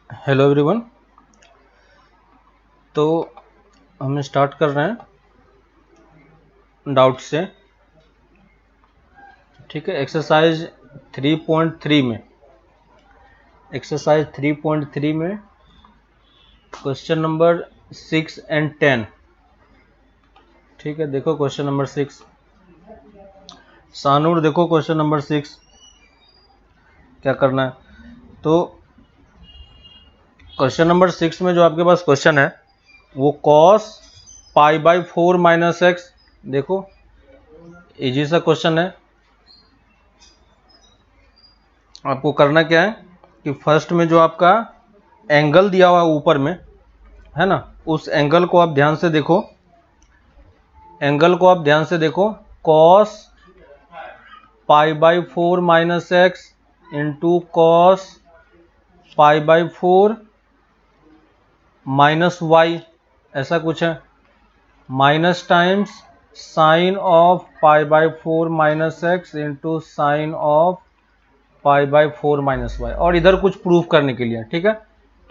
Hello everyone. तो हम start कर रहे हैं डाउट से। ठीक है, एक्सरसाइज 3.3 में क्वेश्चन नंबर 6 एंड 10। ठीक है, देखो क्वेश्चन नंबर 6। सानूर देखो क्वेश्चन नंबर 6 क्या करना है। तो क्वेश्चन नंबर 6 में जो आपके पास क्वेश्चन है वो cos π/4 माइनस एक्स। देखो इजी सा क्वेश्चन है। आपको करना क्या है कि फर्स्ट में जो आपका एंगल दिया हुआ है ऊपर में है ना, उस एंगल को आप ध्यान से देखो। cos π/4 minus x into cos π/4 minus y, ऐसा कुछ है। Minus times sine of π/4 minus x into sine of π/4 minus y, और इधर कुछ प्रूफ करने के लिए। ठीक है,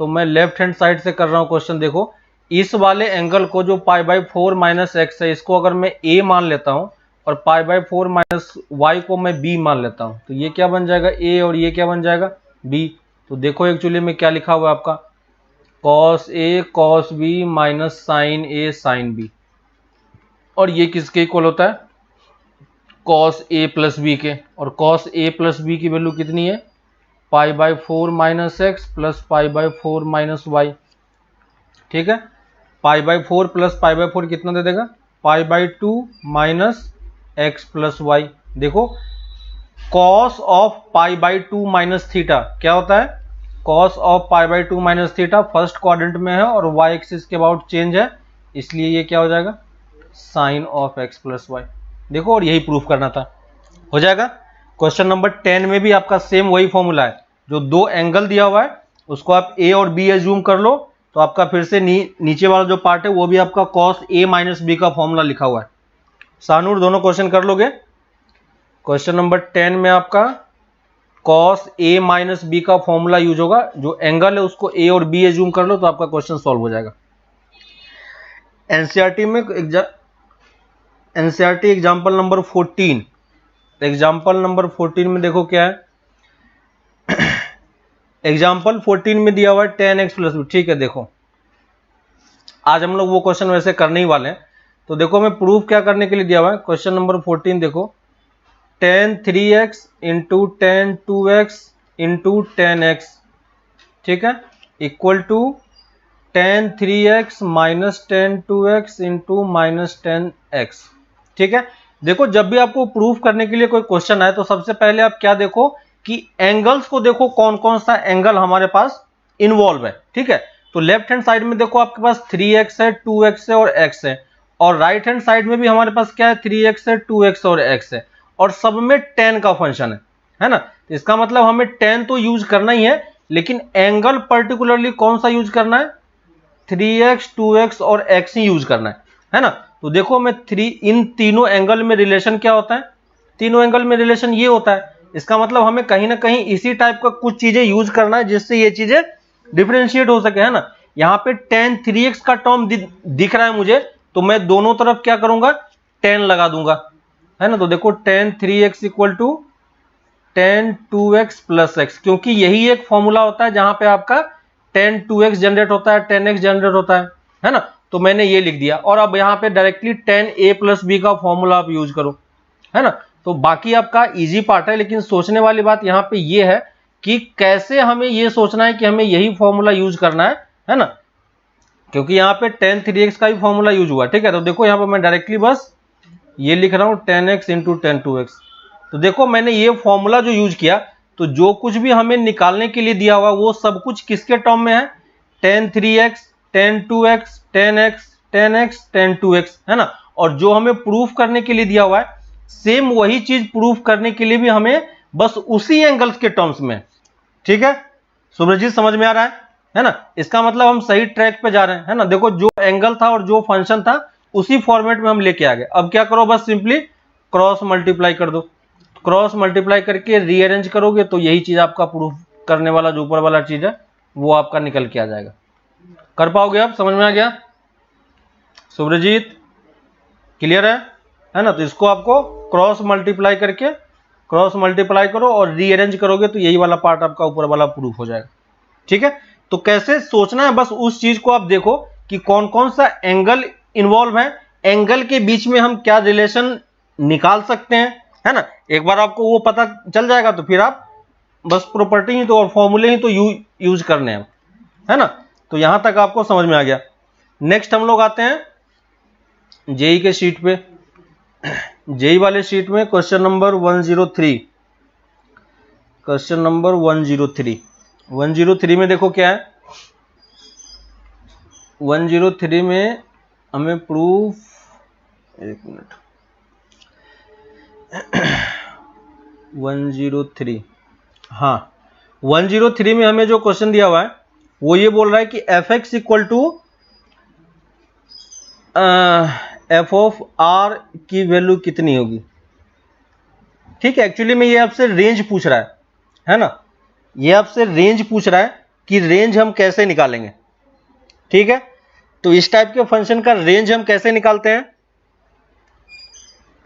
तो मैं लेफ्ट हैंड साइड से कर रहा हूँ क्वेश्चन। देखो इस वाले एंगल को जो π/4 माइनस एक्स है, इसको अगर मैं a मान लेता हूँ और π/4 माइनस वाई को मैं b मान लेता हूँ, तो ये क्या बन जाएगा a और ये क्या बन जाएगा b। तो देखो एक्चुअली में क्या लिखा हुआ है आपका cos a cos b minus sine a sine b, और ये किसके इक्वल होता है cos a प्लस बी के। और cos a प्लस बी की वैल्यू कितनी है π/4 minus x plus π/4 minus y. ठीक है, π/4 प्लस π/4 कितना दे देगा π/2 माइनस एक्स प्लस वाई। देखो cos ऑफ π/2 माइनस थीटा क्या होता है, cos of π/2 minus theta first quadrant में है और y एक्सिस के अबाउट चेंज है, इसलिए ये क्या हो जाएगा sine of x plus y. देखो, और यही प्रूफ करना था, हो जाएगा। क्वेश्चन नंबर 10 में भी आपका सेम वही फॉर्मूला है। जो दो एंगल दिया हुआ है उसको आप a और b एज्यूम कर लो, तो आपका फिर से नीचे वाला जो पार्ट है वो भी आपका cos a माइनस बी का फॉर्मूला लिखा हुआ है। सानूर दोनों क्वेश्चन कर लोगे। क्वेश्चन नंबर 10 में आपका cos a माइनस बी का फॉर्मूला यूज होगा। जो एंगल है उसको a और b एज्यूम कर लो, तो आपका क्वेश्चन सॉल्व हो जाएगा। एनसीईआरटी में NCERT example number 14, example number 14 में देखो क्या है। एग्जाम्पल 14 में दिया हुआ है 10x प्लस बी। ठीक है, देखो आज हम लोग वो क्वेश्चन वैसे करने ही वाले हैं। तो देखो मैं प्रूफ क्या करने के लिए दिया हुआ है क्वेश्चन नंबर 14। देखो tan 3x into tan 2x into tan x, ठीक है, equal to tan 3x minus tan 2x into minus tan x। ठीक है, देखो जब भी आपको प्रूफ करने के लिए कोई क्वेश्चन आए तो सबसे पहले आप क्या देखो कि एंगल्स को देखो, कौन कौन सा एंगल हमारे पास इन्वॉल्व है। ठीक है, तो लेफ्ट हैंड साइड में देखो आपके पास 3x है, 2x है और x है, और राइट हैंड साइड में भी हमारे पास क्या है 3x है, 2x और x है, और सब में tan का फंक्शन है ना। तो इसका मतलब हमें tan तो यूज करना ही है, लेकिन एंगल पर्टिकुलरली कौन सा यूज करना है 3x 2x और x ही यूज करना है ना। तो देखो मैं इन तीनों एंगल में रिलेशन क्या होता है, तीनों एंगल में रिलेशन ये होता है। इसका मतलब हमें कहीं ना कहीं इसी टाइप का कुछ चीजें यूज करना है जिससे ये चीजें डिफरेंशिएट हो सके, है ना। यहाँ पे tan 3x का टर्म दिख रहा है मुझे, तो मैं दोनों तरफ क्या करूंगा tan लगा दूंगा, है ना। तो देखो tan 3x equal to tan 2x plus x, क्योंकि यही एक फॉर्मूला होता है जहां पे आपका tan 2x जनरेट होता है, tan x जनरेट होता है ना। तो मैंने ये लिख दिया, और अब यहाँ पे directly tan a plus b का फॉर्मूला आप यूज करो, है ना। तो बाकी आपका इजी पार्ट है, लेकिन सोचने वाली बात यहाँ पे ये है कि कैसे हमें ये सोचना है कि हमें यही फॉर्मूला यूज करना है ना, क्योंकि यहाँ पे tan 3x का भी फॉर्मूला यूज हुआ। ठीक है, तो देखो यहाँ पे मैं डायरेक्टली बस ये लिख रहा हूँ tan x into tan 2x। तो देखो मैंने ये फॉर्मूला जो यूज किया, तो जो कुछ भी हमें निकालने के लिए दिया हुआ वो सब कुछ किसके टर्म में है tan 3x tan 2x tan x tan x tan 2x, है ना। और जो हमें प्रूफ करने के लिए दिया हुआ है सेम वही चीज प्रूफ करने के लिए भी हमें बस उसी एंगल्स के टर्म्स में। ठीक है, सुब्रजीत समझ में आ रहा है ना। इसका मतलब हम सही ट्रैक पे जा रहे हैं, है ना। देखो जो एंगल था और जो फंक्शन था उसी फॉर्मेट में हम लेके आ गए। अब क्या करो, बस सिंपली क्रॉस मल्टीप्लाई कर दो। क्रॉस मल्टीप्लाई करके रीअरेंज करोगे तो यही चीज आपका प्रूफ करने वाला जो ऊपर वाला चीज है वो आपका निकल के आ जाएगा। कर पाओगे आप? समझ में आ गया सुब्रजीत? क्लियर है ना? तो इसको आपको क्रॉस मल्टीप्लाई करो और रीअरेंज करोगे तो यही वाला पार्ट आपका ऊपर वाला प्रूफ हो जाएगा। ठीक है, तो कैसे सोचना है, बस उस चीज को आप देखो कि कौन कौन सा एंगल इन्वॉल्व है, एंगल के बीच में हम क्या रिलेशन निकाल सकते हैं, है ना? एक बार आपको वो पता चल जाएगा तो फिर आप बस प्रॉपर्टी ही तो और फॉर्मूले ही तो यूज करने हैं, है ना? तो यहां तक आपको समझ में आ गया। नेक्स्ट हम लोग आते हैं जेई के शीट पे। जेई वाले शीट में क्वेश्चन नंबर 103, क्वेश्चन नंबर 103 में देखो क्या है। 103 में हमें प्रूफ, एक मिनट, 103, हाँ 103 में हमें जो क्वेश्चन दिया हुआ है वो ये बोल रहा है कि f x equal to f of r की वैल्यू कितनी होगी। ठीक है, एक्चुअली में ये आपसे रेंज पूछ रहा है ना? ये आपसे रेंज पूछ रहा है कि रेंज हम कैसे निकालेंगे। ठीक है, तो इस टाइप के फंक्शन का रेंज हम कैसे निकालते हैं,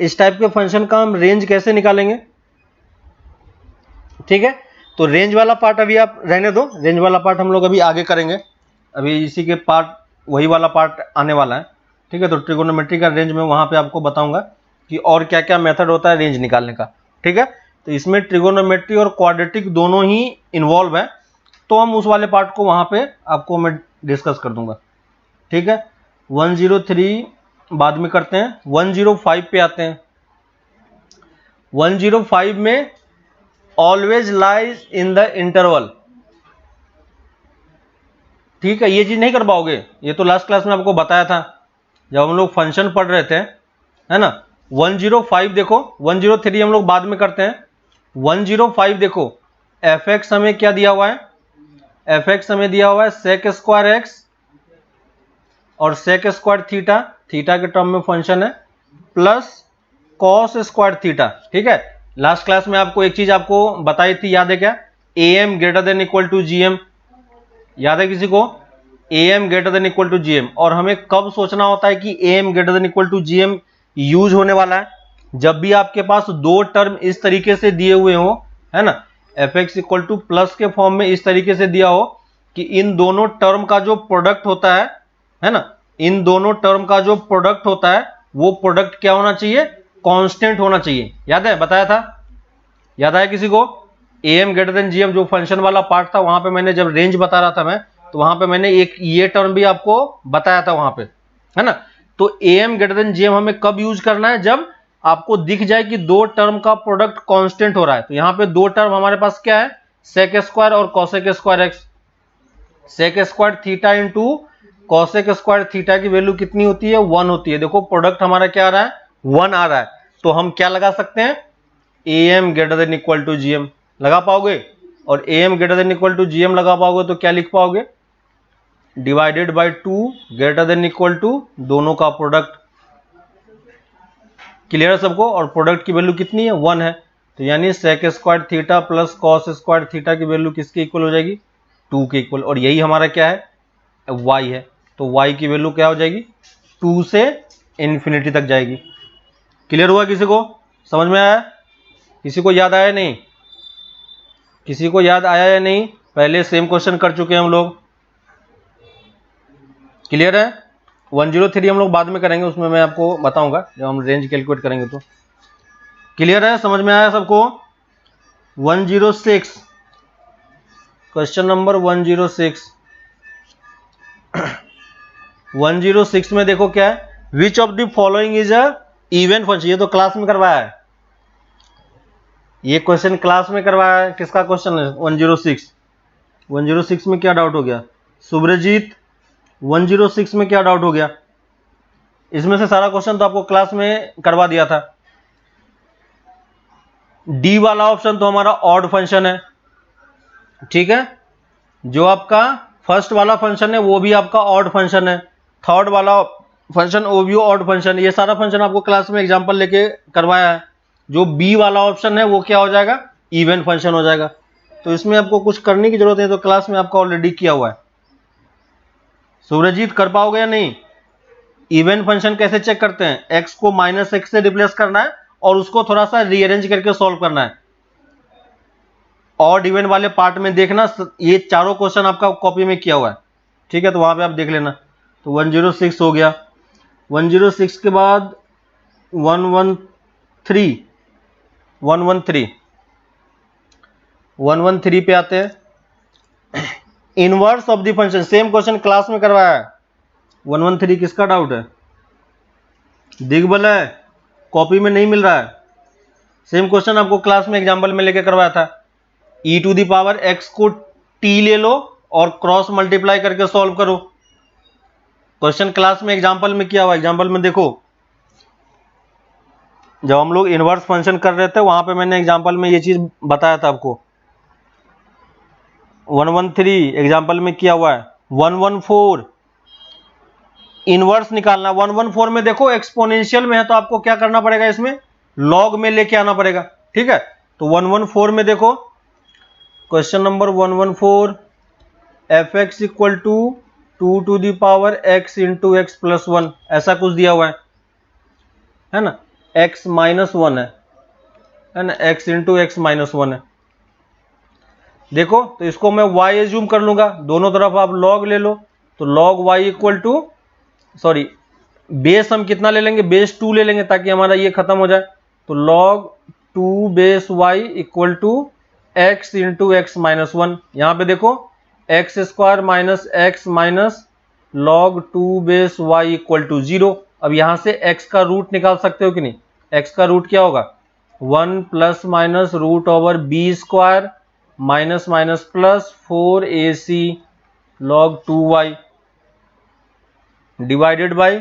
इस टाइप के फंक्शन का हम रेंज कैसे निकालेंगे। ठीक है, तो रेंज वाला पार्ट अभी आप रहने दो, रेंज वाला पार्ट हम लोग अभी आगे करेंगे, अभी इसी के पार्ट वही वाला पार्ट आने वाला है। ठीक है, तो ट्रिगोनोमेट्री का रेंज में वहां पे आपको बताऊंगा कि और क्या क्या मेथड होता है रेंज निकालने का। ठीक है, तो इसमें ट्रिगोनोमेट्री और क्वाड्रेटिक दोनों ही इन्वॉल्व है, तो हम उस वाले पार्ट को वहां पे आपको मैं डिस्कस कर दूंगा। ठीक है, 103 बाद में करते हैं, 105 पे आते हैं। 105 में always lies in the interval. ठीक है, ये चीज नहीं कर पाओगे, ये तो लास्ट क्लास में आपको बताया था जब हम लोग फंक्शन पढ़ रहे थे, है ना? 105 देखो, 103 हम लोग बाद में करते हैं। 105 देखो, एफ एक्स हमें क्या दिया हुआ है, एफ एक्स हमें दिया हुआ है सेक स्क्वायर एक्स और सेक स्क्वायर थीटा, थीटा के टर्म में फंक्शन है, प्लस कॉस स्क्वायर थीटा। ठीक है, लास्ट क्लास में आपको एक चीज आपको बताई थी, याद है क्या? A M greater than equal to G M, याद है किसी को? A M greater than equal to G M. और हमें कब सोचना होता है कि A M greater than equal to G M use होने वाला है? जब भी आपके पास दो टर्म इस तरीके से दिए हुए हो, है ना, F x equal two plus के फॉर्म में इस तरीके से दिया हो कि इन दोनों टर्म का जो प्रोडक्ट होता है ना, इन दोनों टर्म का जो प्रोडक्ट होता है वो प्रोडक्ट क्या होना चाहिए? कांस्टेंट होना चाहिए। याद है, बताया था? याद आया किसी को? A M greater than G M जो फंक्शन वाला पार्ट था, वहां पे मैंने जब रेंज बता रहा था मैं, तो वहां पे मैंने एक ये टर्म भी आपको बताया था वहां पे, है ना? तो A M greater than G M हमें कब यूज करना है? जब आपको दिख जाए कि दो टर्म का प्रोडक्ट कांस्टेंट हो रहा है। तो यहाँ पे दो टर्म हमारे पास क्या है? सेक स्क्वायर और cosec square x. Sec square theta into cosec square theta की वैल्यू कितनी होती है? 1 होती है। देखो प्रोडक्ट हमारा क्या आ रहा है? 1 आ रहा है। तो हम क्या लगा सकते हैं? A M greater than equal to G M लगा पाओगे, और A M greater than equal to G M लगा पाओगे तो क्या लिख पाओगे? Divided by 2 greater than equal to दोनों का प्रोडक्ट। क्लियर है सबको? और प्रोडक्ट की वैल्यू कितनी है? 1 है। तो यानी sec square theta plus cos square theta की वैल्यू किसके इक्वल हो जाएगी? 2 के इक्वल। और यही हमारा क्या है? y है। तो y की वैल्यू क्या हो जाएगी? 2 से इन्फिनिटी तक जाएगी। क्लियर हुआ किसी को? समझ में आया? किसी को याद आया नहीं? किसी को याद आया या नहीं? पहले सेम क्वेश्चन कर चुके हैं हम लोग। क्लियर है? 103 हम लोग बाद में करेंगे, उसमें मैं आपको बताऊंगा जब हम रेंज कैलकुलेट करेंगे तो। क्लियर है? समझ में आया सबको? 106 क्वेश्चन नंबर 106। 106 में देखो क्या है? Which of the following is a even function. ये तो क्लास में करवाया है, ये क्वेश्चन क्लास में करवाया है। किसका क्वेश्चन है? 106। 106 में क्या डाउट हो गया? सुब्रजीत 106 में क्या डाउट हो गया? इसमें से सारा क्वेश्चन तो आपको क्लास में करवा दिया था। डी वाला ऑप्शन तो हमारा ऑड फंक्शन है। ठीक है, जो आपका फर्स्ट वाला फंक्शन है वो भी आपका ऑड फंक्शन है, थर्ड वाला फंक्शन वो भी ऑड फंक्शन। ये सारा फंक्शन आपको क्लास में एग्जांपल लेके करवाया है। जो बी वाला ऑप्शन है वो क्या हो जाएगा? इवन फंक्शन हो जाएगा। तो इसमें आपको कुछ करने की जरूरत नहीं, तो क्लास में आपका ऑलरेडी किया हुआ है। सूरजीत कर पाओगे या नहीं? इवन फंक्शन कैसे चेक करते हैं? x को -x से रिप्लेस करना है और उसको थोड़ा सा रीअरेंज करके सॉल्व करना है। ऑड इवन वाले पार्ट में देखना, ये चारों क्वेश्चन आपका कॉपी में किया हुआ है, ठीक है, तो वहां पे आप देख लेना। तो 106 हो गया। 106 के बाद 113 पे आते हैं। Inverse of the function, same question class में करवाया है। 113 किसका डाउट है? दिग्बल है, कॉपी में नहीं मिल रहा है। सेम क्वेश्चन आपको क्लास में एग्जांपल में लेके करवाया था। e⁻x को t ले लो और क्रॉस मल्टीप्लाई करके सॉल्व करो। क्वेश्चन क्लास में एग्जांपल में किया हुआ। एग्जांपल में देखो, जब हम लोग इनवर्स फंक्शन कर रहे थे वहां पे मैंने एग्जांपल में ये चीज बताया था आपको। 113 एग्जांपल में किया हुआ है। 114 इनवर्स निकालना। 114 में देखो एक्सपोनेंशियल में है तो आपको क्या करना पड़ेगा, इसमें लॉग में लेके आना पड़ेगा, ठीक है। तो 114 में देखो, question number 114, fx equal to 2x into x plus 1, ऐसा कुछ दिया हुआ है ना। x माइनस 1 है ना, x इंटू x माइनस 1 है। देखो तो इसको मैं y एज्यूम कर लूंगा, दोनों तरफ आप log ले लो, तो log y equal to, sorry base हम कितना ले लेंगे, बेस 2 ले लेंगे ताकि हमारा ये खत्म हो जाए। तो log 2 base y equal to x into x minus 1। यहां पे देखो x square minus x minus log 2 base y equal to 0। अब यहां से x का रूट निकाल सकते हो कि नहीं? x का रूट क्या होगा? 1 plus minus root over b square minus minus plus 4ac log 2y divided by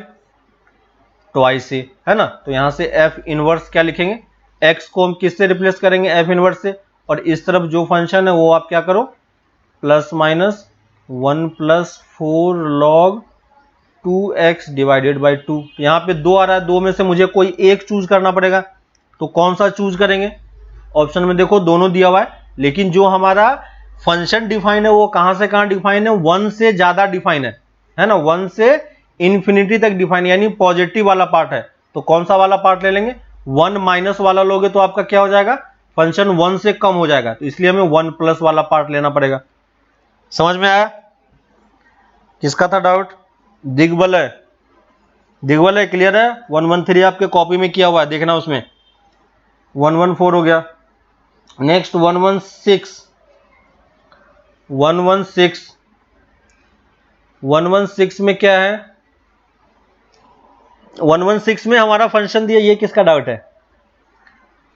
twice a, है ना। तो यहां से f इनवर्स क्या लिखेंगे, x को हम किससे रिप्लेस करेंगे? f इनवर्स से। और इस तरफ जो फंक्शन है वो आप क्या करो, plus minus 1 plus 4 log 2x divided by 2। यहां पे 2 आ रहा है, 2 में से मुझे कोई एक चूज करना पड़ेगा, तो कौन सा चूज करेंगे? ऑप्शन में देखो दोनों दिया हुआ है, लेकिन जो हमारा फंक्शन डिफाइन है वो कहां से कहां डिफाइन है? 1 से ज्यादा डिफाइन है ना, 1 से इंफिनिटी तक डिफाइन, यानी पॉजिटिव वाला पार्ट है। तो कौन सा वाला पार्ट ले लेंगे? 1 माइनस वाला लोगे तो आपका क्या हो जाएगा, फंक्शन 1 से कम हो जाएगा, तो इसलिए हमें 1 प्लस वाला पार्ट लेना पड़ेगा। समझ में आया? किसका था डाउट? दिग्बल है, दिग्बल है, क्लियर है। 113 आपके कॉपी में किया हुआ है, देखना उसमें। 114 हो गया। नेक्स्ट 116 में क्या है? 116 में हमारा फंक्शन दिया, ये किसका डाउट है?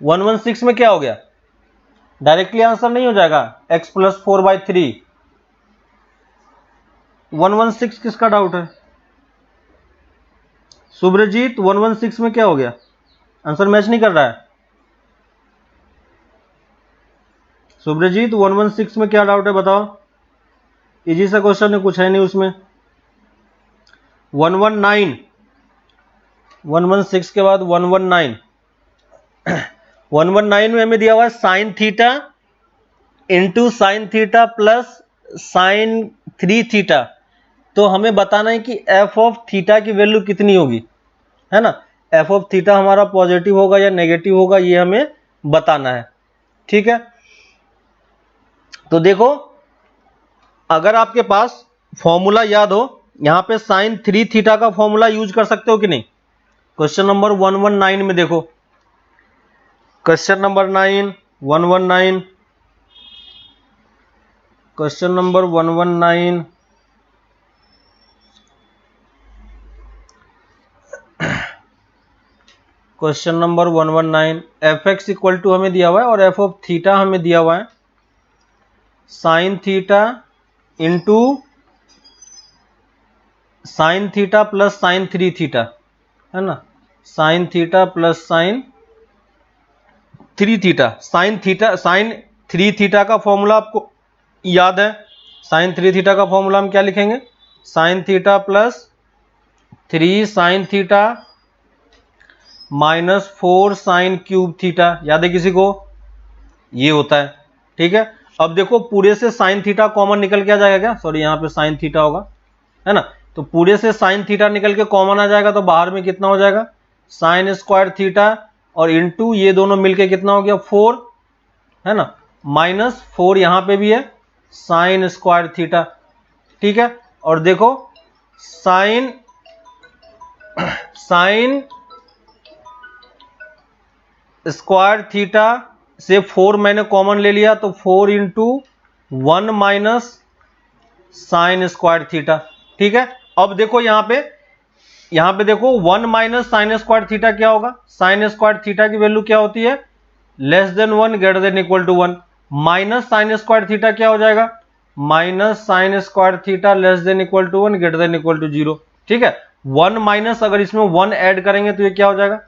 116 में क्या हो गया? डायरेक्टली आंसर नहीं हो जाएगा, x प्लस 4/3। 116 किसका डाउट है? सुब्रजीत 116 में क्या हो गया? आंसर मैच नहीं कर रहा है। सुब्रजीत 116 में क्या डाउट है बताओ? इजी सा क्वेश्चन है, कुछ है नहीं उसमें। 116 के बाद 119 में हमें दिया हुआ है sine theta into sine theta plus sine 3 theta. तो हमें बताना है कि एफ ऑफ थीटा की वैल्यू कितनी होगी, है ना। एफ ऑफ थीटा हमारा पॉजिटिव होगा या नेगेटिव होगा, ये हमें बताना है, ठीक है। तो देखो, अगर आपके पास फॉर्मूला याद हो, यहां पे साइन 3 थीटा का फॉर्मूला यूज कर सकते हो कि नहीं? क्वेश्चन नंबर 119 में देखो, question number 119, question number 119, question number 119, f x equal to हमें दिया हुआ है और एफ ऑफ थीटा हमें दिया हुआ है sine theta into sine theta plus sine 3 theta, है ना। Sine theta plus sine 3 theta. Sine 3 theta का फॉर्मूला आपको याद है? साइन 3 थीटा का फॉर्मूला हम क्या लिखेंगे? Sign theta plus 3 sine theta minus 4 sine cube theta. याद है किसी को? ये होता है, ठीक है। अब देखो पूरे से साइन थीटा कॉमन निकल के आ जाएगा क्या, सॉरी यहाँ पे साइन थीटा होगा, है ना, तो पूरे से साइन थीटा निकल के कॉमन आ जाएगा, तो बाहर में कितना हो जाएगा साइन स्क्वायर थीटा और इंटू ये दोनों मिलके कितना हो गया 4, है ना, -4 यहां पे भी है साइन स्क्वायर थीटा, ठीक है। और देखो साइन स्क्वायर थीटा से 4 मैंने कॉमन ले लिया, तो 4 into 1 minus sine square theta, ठीक है। अब देखो यहां पे देखो 1 माइनस साइन स्क्वायर थीटा क्या होगा, साइन स्क्वायर थीटा की वैल्यू क्या होती है less than 1 greater than equal to 1, minus sine square theta क्या हो जाएगा minus sine square theta less than equal to 1 greater than equal to 0, ठीक है। 1 माइनस अगर इसमें 1 ऐड करेंगे तो ये क्या हो जाएगा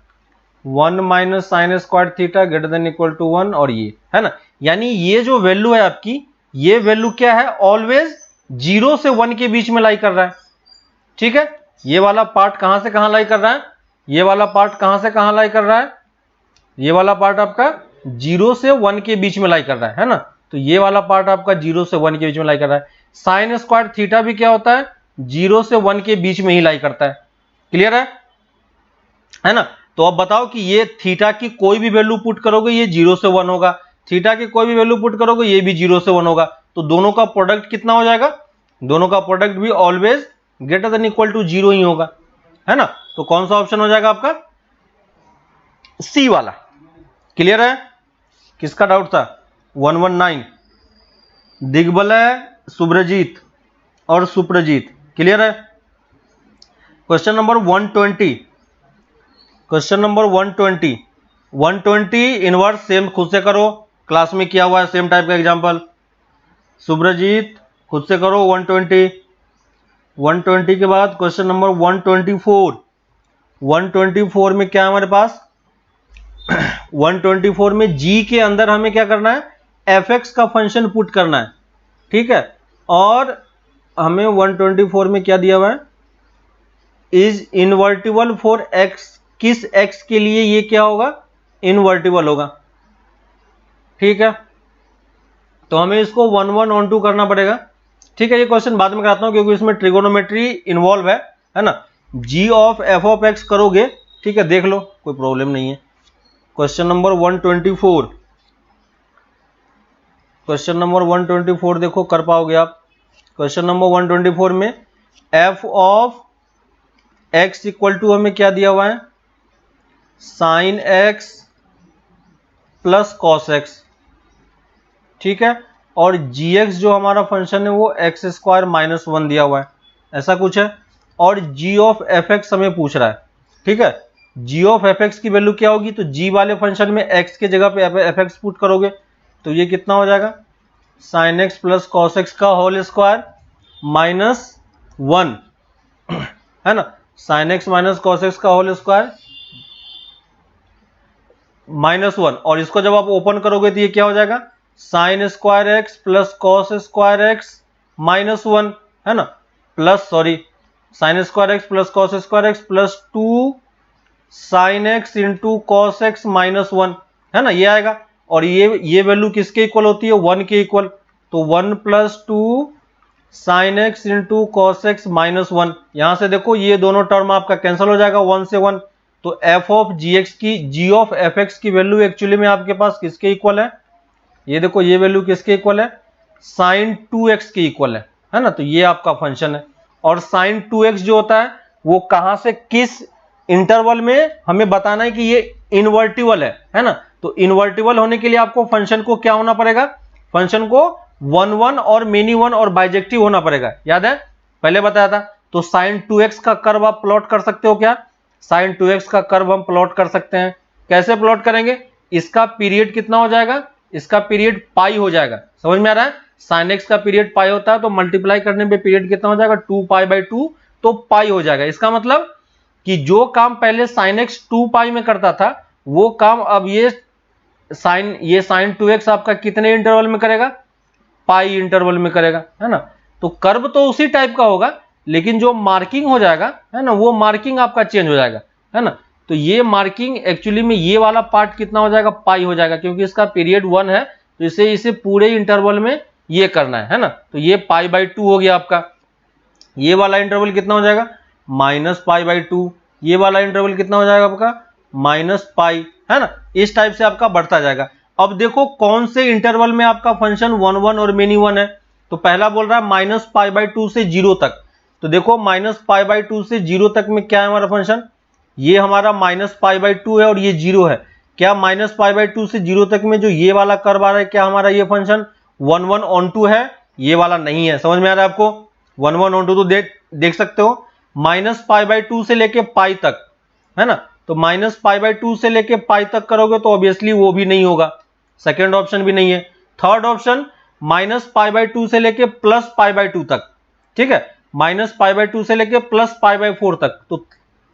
1 minus sine square theta greater than equal to 1, और ये है ना, यानी ये जो वैल्यू है आपकी, ये वैल्यू क्या है ऑलवेज 0 से 1 के बीच में लाई कर रहा है, ठीक है। ये वाला पार्ट कहां से कहां लाई कर रहा है, ये वाला पार्ट कहां से कहां लाई कर रहा है, ये वाला पार्ट आपका 0 से 1 के बीच में लाई कर रहा है ना, तो ये वाला पार्ट आपका 0 से 1 के बीच में लाई कर रहा है। साइन स्क्वायर थीटा भी क्या होता है 0 से 1 के बीच में ही लाई करता है, क्लियर है ना। तो अब बताओ कि ये थीटा की कोई भी वैल्यू पुट करोगे ये 0 से 1 होगा, थीटा की कोई भी वैल्यू पुट करोगे ये भी 0 से 1 होगा, तो दोनों का प्रोडक्ट कितना हो जाएगा, दोनों का प्रोडक्ट भी always greater than equal to 0 ही होगा, है ना। तो कौन सा ऑप्शन हो जाएगा आपका सी वाला, क्लियर है। किसका डाउट था 119 दिग्बलय सुब्रजीत और सुप्रजीत, क्लियर है। Question number 120, question number 120 inverse same खुद से करो, क्लास में किया हुआ है सेम टाइप का एग्जांपल। सुब्रजीत खुद से करो 120 के बाद क्वेश्चन नंबर 124 में क्या है हमारे पास 124 में जी के अंदर हमें क्या करना है fx का फंक्शन पुट करना है, ठीक है। और हमें 124 में क्या दिया हुआ है इज इनवर्टिबल फॉर x, किस x के लिए ये क्या होगा इनवर्टिबल होगा, ठीक है। तो हमें इसको 1 1 ऑन 2 करना पड़ेगा, ठीक है। ये क्वेश्चन बाद में कराता हूं क्योंकि इसमें ट्रिगोनोमेट्री इन्वॉल्व है ना। g of f of x करोगे, ठीक है, देख लो कोई प्रॉब्लम नहीं है। क्वेश्चन नंबर 124, क्वेश्चन नंबर 124 देखो कर पाओगे आप। क्वेश्चन नंबर 124 में f of x equal to हमें क्या दिया हुआ है sine x plus cos x, ठीक है। और gx जो हमारा फंक्शन है वो x स्क्वायर माइनस 1 दिया हुआ है, ऐसा कुछ है। और g ऑफ fx हमें पूछ रहा है, ठीक है। g ऑफ fx की वैल्यू क्या होगी, तो g वाले फंक्शन में x के जगह पे fx पुट करोगे तो ये कितना हो जाएगा sine x plus cos x का होल स्क्वायर माइनस 1, है ना, sine x minus cos x का होल स्क्वायर -1, और इसको जब आप ओपन करोगे तो ये क्या हो जाएगा sine square x plus cos square x minus 1, है ना, plus sorry sine square x plus cos square x plus 2 sine x into cos x minus 1, है ना, ये आएगा। और ये वैल्यू किसके इक्वल होती है 1 के इक्वल, तो 1 plus 2 sine x into cos x minus 1, यहां से देखो ये दोनों टर्म आपका कैंसिल हो जाएगा 1 से 1, तो f of g of fx की वैल्यू एक्चुअली में आपके पास किसके इक्वल है, ये देखो ये वैल्यू किसके इक्वल है साइन 2x के इक्वल है ना, तो ये आपका फंक्शन है। और साइन 2x जो होता है वो कहां से किस इंटरवल में हमें बताना है कि ये इनवर्टिबल है ना। तो इनवर्टिबल होने के लिए आपको फंक्शन को क्या होना पड़ेगा, फंक्शन को 1 1 और मेनी 1 और बाइजेक्टिव होना पड़ेगा, याद है पहले बताया था। तो साइन 2x का कर्व आप प्लॉट कर सकते हो क्या, साइन 2x का कर्व हम प्लॉट कर सकते हैं, कैसे प्लॉट करेंगे, इसका पीरियड कितना हो जाएगा, इसका पीरियड पाई हो जाएगा, समझ में आ रहा है। साइन x का पीरियड पाई होता है तो मल्टीप्लाई करने पे पीरियड कितना हो जाएगा 2 पाई/2, तो पाई हो जाएगा। इसका मतलब कि जो काम पहले साइन x 2 पाई में करता था वो काम अब ये साइन 2x आपका कितने इंटरवल में करेगा पाई इंटरवल में करेगा, है ना। तो कर्व तो उसी टाइप का होगा लेकिन जो मार्किंग हो जाएगा, है ना, वो मार्किंग आपका चेंज हो जाएगा, है ना। तो ये मार्किंग एक्चुअली में ये वाला पार्ट कितना हो जाएगा पाई हो जाएगा, क्योंकि इसका पीरियड 1 है तो इसे पूरे इंटरवल में ये करना है ना। तो ये π/2 हो गया आपका। ये वाला इंटरवल कितना हो जाएगा, -π/2। ये वाला इंटरवल कितना हो जाएगा आपका, -π, है ना। इस टाइप से आपका बढ़ता जाएगा। अब देखो कौन से इंटरवल में आपका फंक्शन 1 1 और मेनी 1 है। तो पहला बोल रहा है -π/2 से 0 तक। तो देखो -π/2 से 0 तक में क्या है हमारा फंक्शन, ये हमारा -π/2 है और ये 0 है। क्या -π/2 से 0 तक में जो ये वाला कर्व आ रहा है, क्या हमारा ये फंक्शन 1 1 on 2 है, ये वाला नहीं है। समझ में आ रहा है आपको, 1 1 on 2 तो देख सकते हो। -π/2 से लेके पाई तक, है ना। तो -π/2 से लेके पाई तक करोगे तो ऑब्वियसली वो भी नहीं होगा, सेकेंड ऑप्शन भी नहीं है। थर्ड ऑप्शन -π/2 से लेके +π/2 तक, ठीक है, -π/2 से लेके +π/4 तक, तो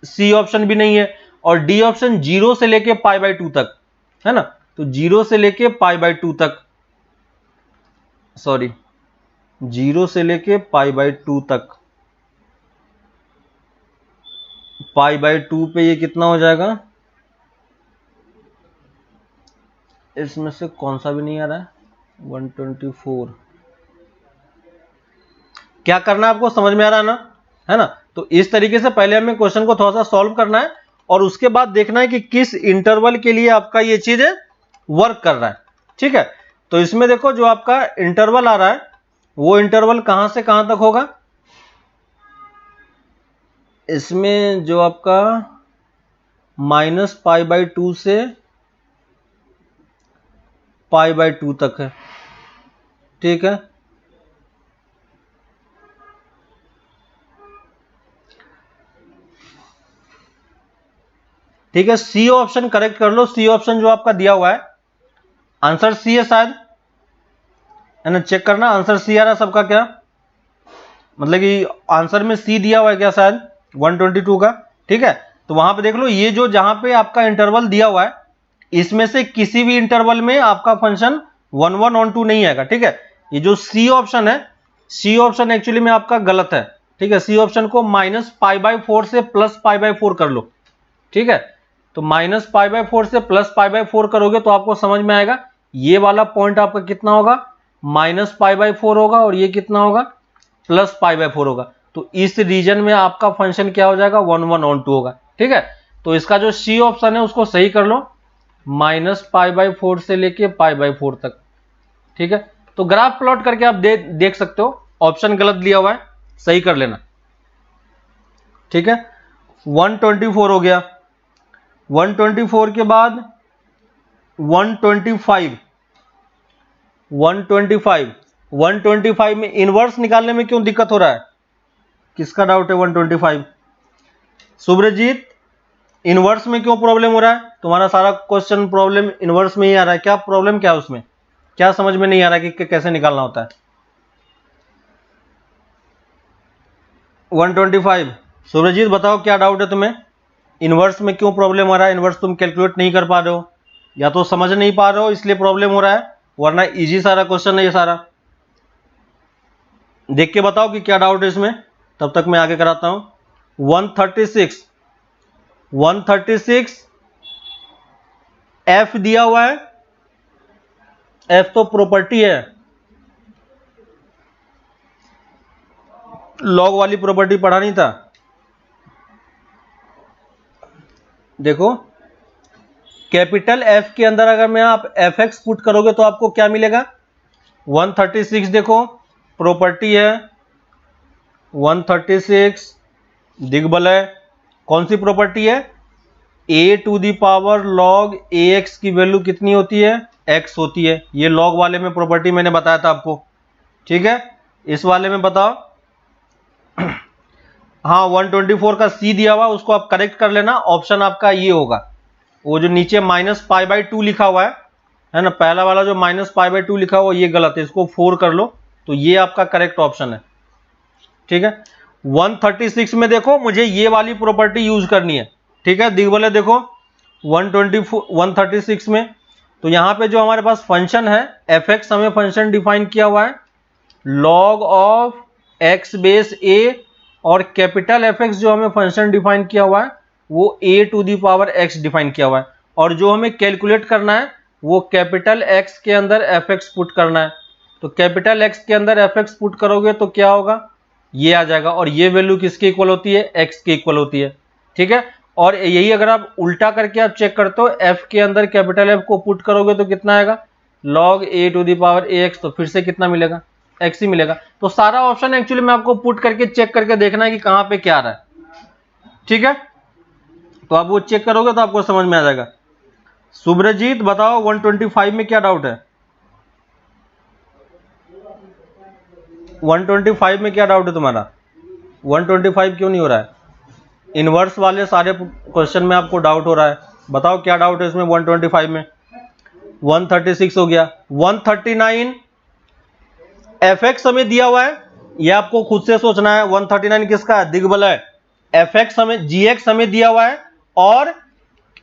सी ऑप्शन भी नहीं है। और डी ऑप्शन 0 से लेके π/2 तक, है ना। तो 0 से लेके π/2 तक, सॉरी 0 से लेके π/2 तक, π/2 पे ये कितना हो जाएगा, इसमें से कौन सा भी नहीं आ रहा है, 124। क्या करना है आपको, समझ में आ रहा है ना, है ना। तो इस तरीके से पहले हमें क्वेश्चन को थोड़ा सा सॉल्व करना है और उसके बाद देखना है कि किस इंटरवल के लिए आपका ये चीज वर्क कर रहा है, ठीक है। तो इसमें देखो जो आपका इंटरवल आ रहा है वो इंटरवल कहां से कहां तक होगा, इसमें जो आपका -π/2 से π/2 तक है, ठीक है। ठीक है, सी ऑप्शन करेक्ट कर लो। सी ऑप्शन जो आपका दिया हुआ है, आंसर सी है शायद, है ना। चेक करना आंसर सी आ रहा है सबका, क्या मतलब कि आंसर में सी दिया हुआ है क्या, शायद 122 का, ठीक है। तो वहां पे देख लो, ये जो जहां पे आपका इंटरवल दिया हुआ है इसमें से किसी भी इंटरवल में आपका फंक्शन 1 1 on 2 नहीं आएगा, ठीक है। ये जो सी ऑप्शन है, सी ऑप्शन एक्चुअली में आपका गलत है, ठीक है। सी ऑप्शन को -π/4 से +π/4 कर लो, ठीक है। तो -π/4 से +π/4 करोगे तो आपको समझ में आएगा ये वाला पॉइंट आपका कितना होगा, -π/4 होगा और ये कितना होगा, +π/4 होगा। तो इस रीजन में आपका फंक्शन क्या हो जाएगा, 1 1 on 2 होगा, ठीक है। तो इसका जो सी ऑप्शन है उसको सही कर लो, -π/4 से लेके π/4 तक, ठीक है। तो ग्राफ प्लॉट करके आप देख सकते हो, ऑप्शन गलत दिया हुआ है, सही कर लेना, ठीक है। 124 हो गया। 124 के बाद 125 125 में इनवर्स निकालने में क्यों दिक्कत हो रहा है, किसका डाउट है 125, सुब्रजीत इनवर्स में क्यों प्रॉब्लम हो रहा है, तुम्हारा सारा क्वेश्चन प्रॉब्लम इनवर्स में ही आ रहा है, क्या प्रॉब्लम क्या है उसमें, क्या समझ में नहीं आ रहा है कि कैसे निकालना होता है। 125 सुब्रजीत बताओ क्या डाउट है तुम्हें, इनवर्स में क्यों प्रॉब्लम हो रहा है, इनवर्स तुम कैलकुलेट नहीं कर पा रहे हो या तो समझ नहीं पा रहे हो इसलिए प्रॉब्लम हो रहा है, वरना इजी सारा क्वेश्चन है ये सारा। देख के बताओ कि क्या डाउट है इसमें, तब तक मैं आगे कराता हूं। 136 एफ दिया हुआ है, एफ तो प्रॉपर्टी है, लॉग वाली प्रॉपर्टी पढ़ा नहीं था। देखो कैपिटल एफ के अंदर अगर मैं आप एफ एक्स पुट करोगे तो आपको क्या मिलेगा, 136 देखो प्रॉपर्टी है, 136 दिग्बलय कौन सी प्रॉपर्टी है, a⁴ log ax की वैल्यू कितनी होती है, x होती है। ये log वाले में प्रॉपर्टी मैंने बताया था आपको, ठीक है। इस वाले में बताओ, हाँ 124 का सी दिया हुआ उसको आप करेक्ट कर लेना, ऑप्शन आपका ये होगा, वो जो नीचे -π/2 लिखा हुआ है ना, पहला वाला जो -π/2 लिखा हुआ ये गलत है, इसको 4 कर लो तो ये आपका करेक्ट ऑप्शन है, ठीक है। 136 में देखो मुझे ये वाली प्रॉपर्टी यूज करनी है, ठीक है। दिग्बलय देखो 136 में, तो यहां पे जो हमारे पास फंक्शन है एफ एक्स, हमें फंक्शन डिफाइन किया हुआ है log of x base a, और कैपिटल एफ एक्स जो हमें फंक्शन डिफाइन किया हुआ है वो a⁴x डिफाइन किया हुआ है, और जो हमें कैलकुलेट करना है वो कैपिटल एक्स के अंदर एफ एक्स पुट करना है। तो कैपिटल एक्स के अंदर एफ एक्स पुट करोगे तो क्या होगा, ये आ जाएगा, और ये वैल्यू किसके इक्वल होती है, एक्स के इक्वल होती है। ठीक है, और यही अगर आप उल्टा करके आप चेक करते हो, एफ के अंदर कैपिटल एफ को पुट करोगे तो कितना आएगा, log a to the power ax, तो फिर से कितना मिलेगा, x ही मिलेगा। तो सारा ऑप्शन एक्चुअली में आपको पुट करके चेक करके देखना है कि कहां पे क्या आ रहा है। ठीक है, तो आप वो चेक करोगे तो आपको समझ में आ जाएगा। सुब्रजीत बताओ 125 में क्या डाउट है, 125 में क्या डाउट है तुम्हारा, 125 क्यों नहीं हो रहा है? इनवर्स वाले सारे क्वेश्चन में आपको डाउट हो रहा है, बताओ क्या डाउट है इसमें 125 में। 136 हो गया, 139 एफ एक्स हमें दिया हुआ है, ये आपको खुद से सोचना है। 139 किसका है, दिग्बलय। एफ एक्स हमें, जी एक्स हमें दिया हुआ है और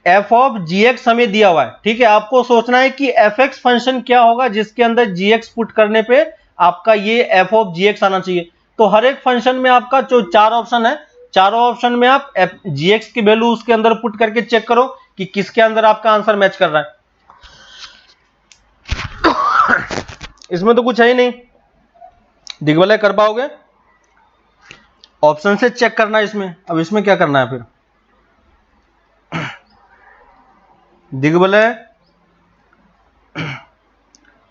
एफ ऑफ जी एक्स हमें दिया हुआ है। ठीक है, आपको सोचना है कि एफ एक्स फंक्शन क्या होगा जिसके अंदर जी एक्स पुट करने पे आपका ये एफ ऑफ जी एक्स आना चाहिए। तो हर एक फंक्शन में आपका जो 4 ऑप्शन है, चारों ऑप्शन में आप जी एक्स की वैल्यू उसके अंदर पुट करके चेक करो कि किसके अंदर आपका आंसर मैच कर रहा है। इसमें तो कुछ है ही नहीं, दिग्बलय कर पाओगे, ऑप्शन से चेक करना है इसमें। अब इसमें क्या करना है फिर, दिग्बलय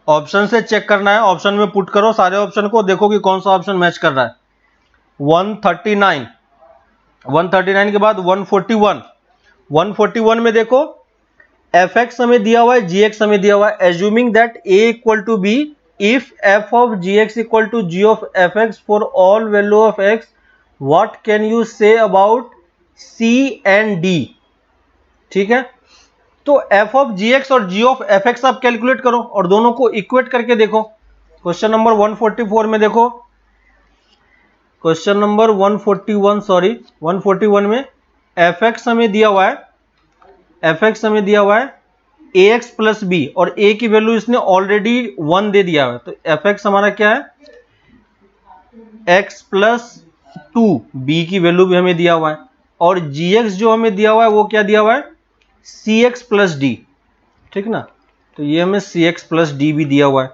ऑप्शन से चेक करना है, ऑप्शन में पुट करो सारे ऑप्शन को, देखो कि कौन सा ऑप्शन मैच कर रहा है। 139 के बाद 141 में देखो एफ एक्स हमें दिया हुआ है, जी एक्स हमें दिया हुआ है। Assuming that a equal to b if f of g x equal to g of f x for all value of x, what can you say about c and d. ठीक है, तो f of g x और g of f x आप calculate करो और दोनों को equate करके देखो। क्वेश्चन नंबर 144 में देखो, क्वेश्चन नंबर 141 में एफ एक्स हमें दिया हुआ है, एफ एक्स हमें दिया हुआ है ए एक्स प्लस बी, और ए की वैल्यू इसने ऑलरेडी 1 दे दिया है। तो एफ एक्स हमारा क्या है, एक्स प्लस 2, बी की वैल्यू भी हमें दिया हुआ है, और जी एक्स जो हमें दिया हुआ है वो क्या दिया हुआ है, सी एक्स प्लस डी। ठीक ना, तो ये हमें सी एक्स प्लस डी भी दिया हुआ है।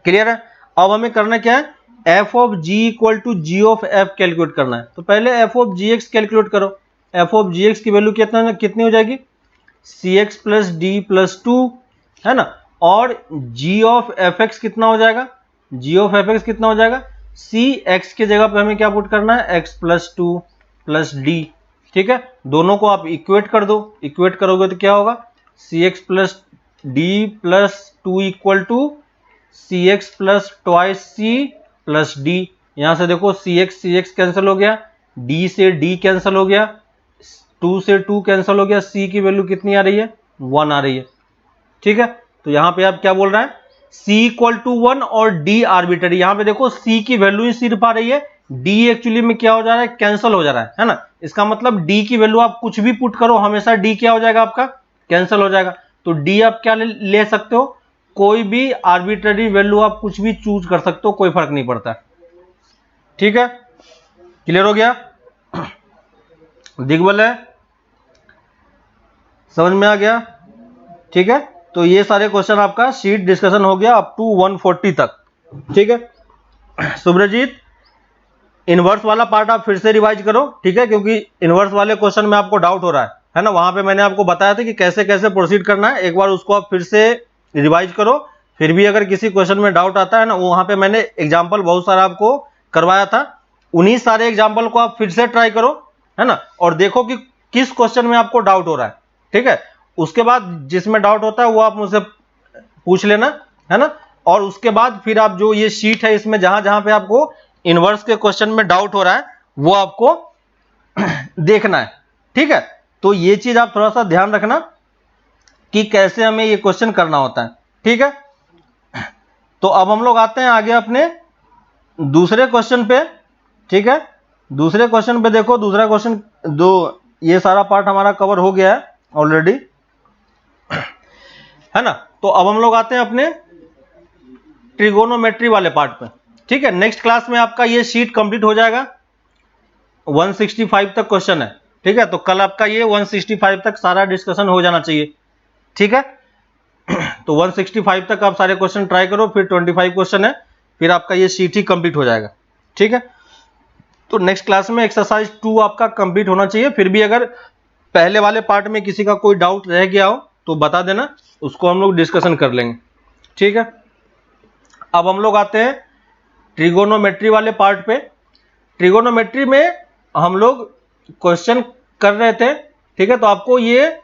क्लियर है, अब हमें करना क्या है, f of g equal to g of f calculate करना है। तो पहले f of g x calculate करो, एफ ऑफ जी एक्स की वैल्यू कितनी हो जाएगी, c x plus d plus 2 है ना, और जी ऑफ एफ एक्स कितना हो जाएगा, जी ऑफ एफ एक्स कितना हो जाएगा, सी एक्स की जगह पे हमें क्या पुट करना है, एक्स प्लस 2 प्लस डी। ठीक है, दोनों को आप इक्वेट कर दो, इक्वेट करोगे तो क्या होगा, c x plus d plus 2 equal to c x plus twice c plus d. यहां से देखो सी एक्स कैंसिल हो गया, डी से डी कैंसिल हो गया, 2 से 2 कैंसिल हो गया, c की वैल्यू कितनी आ रही है, 1 आ रही है। ठीक है, तो यहां पे आप क्या बोल रहे हैं, c इक्वल टू 1 और d आर्बिट्ररी। यहां पे देखो c की वैल्यू ही सिर्फ आ रही है, d एक्चुअली में क्या हो जा रहा है, कैंसिल हो जा रहा है ना। इसका मतलब d की वैल्यू आप कुछ भी पुट करो हमेशा d क्या हो जाएगा, आपका कैंसिल हो जाएगा। तो d आप क्या ले सकते हो, कोई भी आर्बिट्ररी वैल्यू आप कुछ भी चूज कर सकते हो, कोई फर्क नहीं पड़ता। ठीक है, क्लियर हो गया, दिग्बलय समझ में आ गया। ठीक है, तो ये सारे क्वेश्चन आपका शीट डिस्कशन हो गया अप टू 140 तक। ठीक है, सुब्रजीत इनवर्स वाला पार्ट आप फिर से रिवाइज करो। ठीक है, क्योंकि इनवर्स वाले क्वेश्चन में आपको डाउट हो रहा है ना, वहां पे मैंने आपको बताया था कि कैसे कैसे प्रोसीड करना है, एक बार उसको आप फिर से रिवाइज करो। फिर भी अगर किसी क्वेश्चन में डाउट आता है ना, वहां पे मैंने एग्जाम्पल बहुत सारा आपको करवाया था, उन्हीं सारे एग्जाम्पल को आप फिर से ट्राई करो, है ना, और देखो कि किस क्वेश्चन में आपको डाउट हो रहा है। ठीक है, उसके बाद जिसमें डाउट होता है वो आप मुझसे पूछ लेना, है ना, और उसके बाद फिर आप जो ये शीट है इसमें जहां जहां पे आपको इनवर्स के क्वेश्चन में डाउट हो रहा है वो आपको देखना है। ठीक है, तो ये चीज आप थोड़ा सा ध्यान रखना कि कैसे हमें ये क्वेश्चन करना होता है। ठीक है, तो अब हम लोग आते हैं आगे अपने दूसरे क्वेश्चन पे। ठीक है, दूसरे क्वेश्चन पे देखो, दूसरा क्वेश्चन दो, ये सारा पार्ट हमारा कवर हो गया है ऑलरेडी, है ना। तो अब हम लोग आते हैं अपने ट्रिगोनोमेट्री वाले पार्ट पे। ठीक है, नेक्स्ट क्लास में आपका ये शीट कंप्लीट हो जाएगा, 165 तक क्वेश्चन है। ठीक है, तो कल आपका ये 165 तक सारा डिस्कशन हो जाना चाहिए। ठीक है, तो 165 तक आप सारे क्वेश्चन ट्राई करो, फिर 25 क्वेश्चन है, फिर आपका ये शीट ही कंप्लीट हो जाएगा। ठीक है, तो नेक्स्ट क्लास में एक्सरसाइज 2 आपका कंप्लीट होना चाहिए। फिर भी अगर पहले वाले पार्ट में किसी का कोई डाउट रह गया हो तो बता देना, उसको हम लोग डिस्कशन कर लेंगे। ठीक है, अब हम लोग आते हैं ट्रिगोनोमेट्री वाले पार्ट पे। ट्रिगोनोमेट्री में हम लोग क्वेश्चन कर रहे थे। ठीक है, तो आपको ये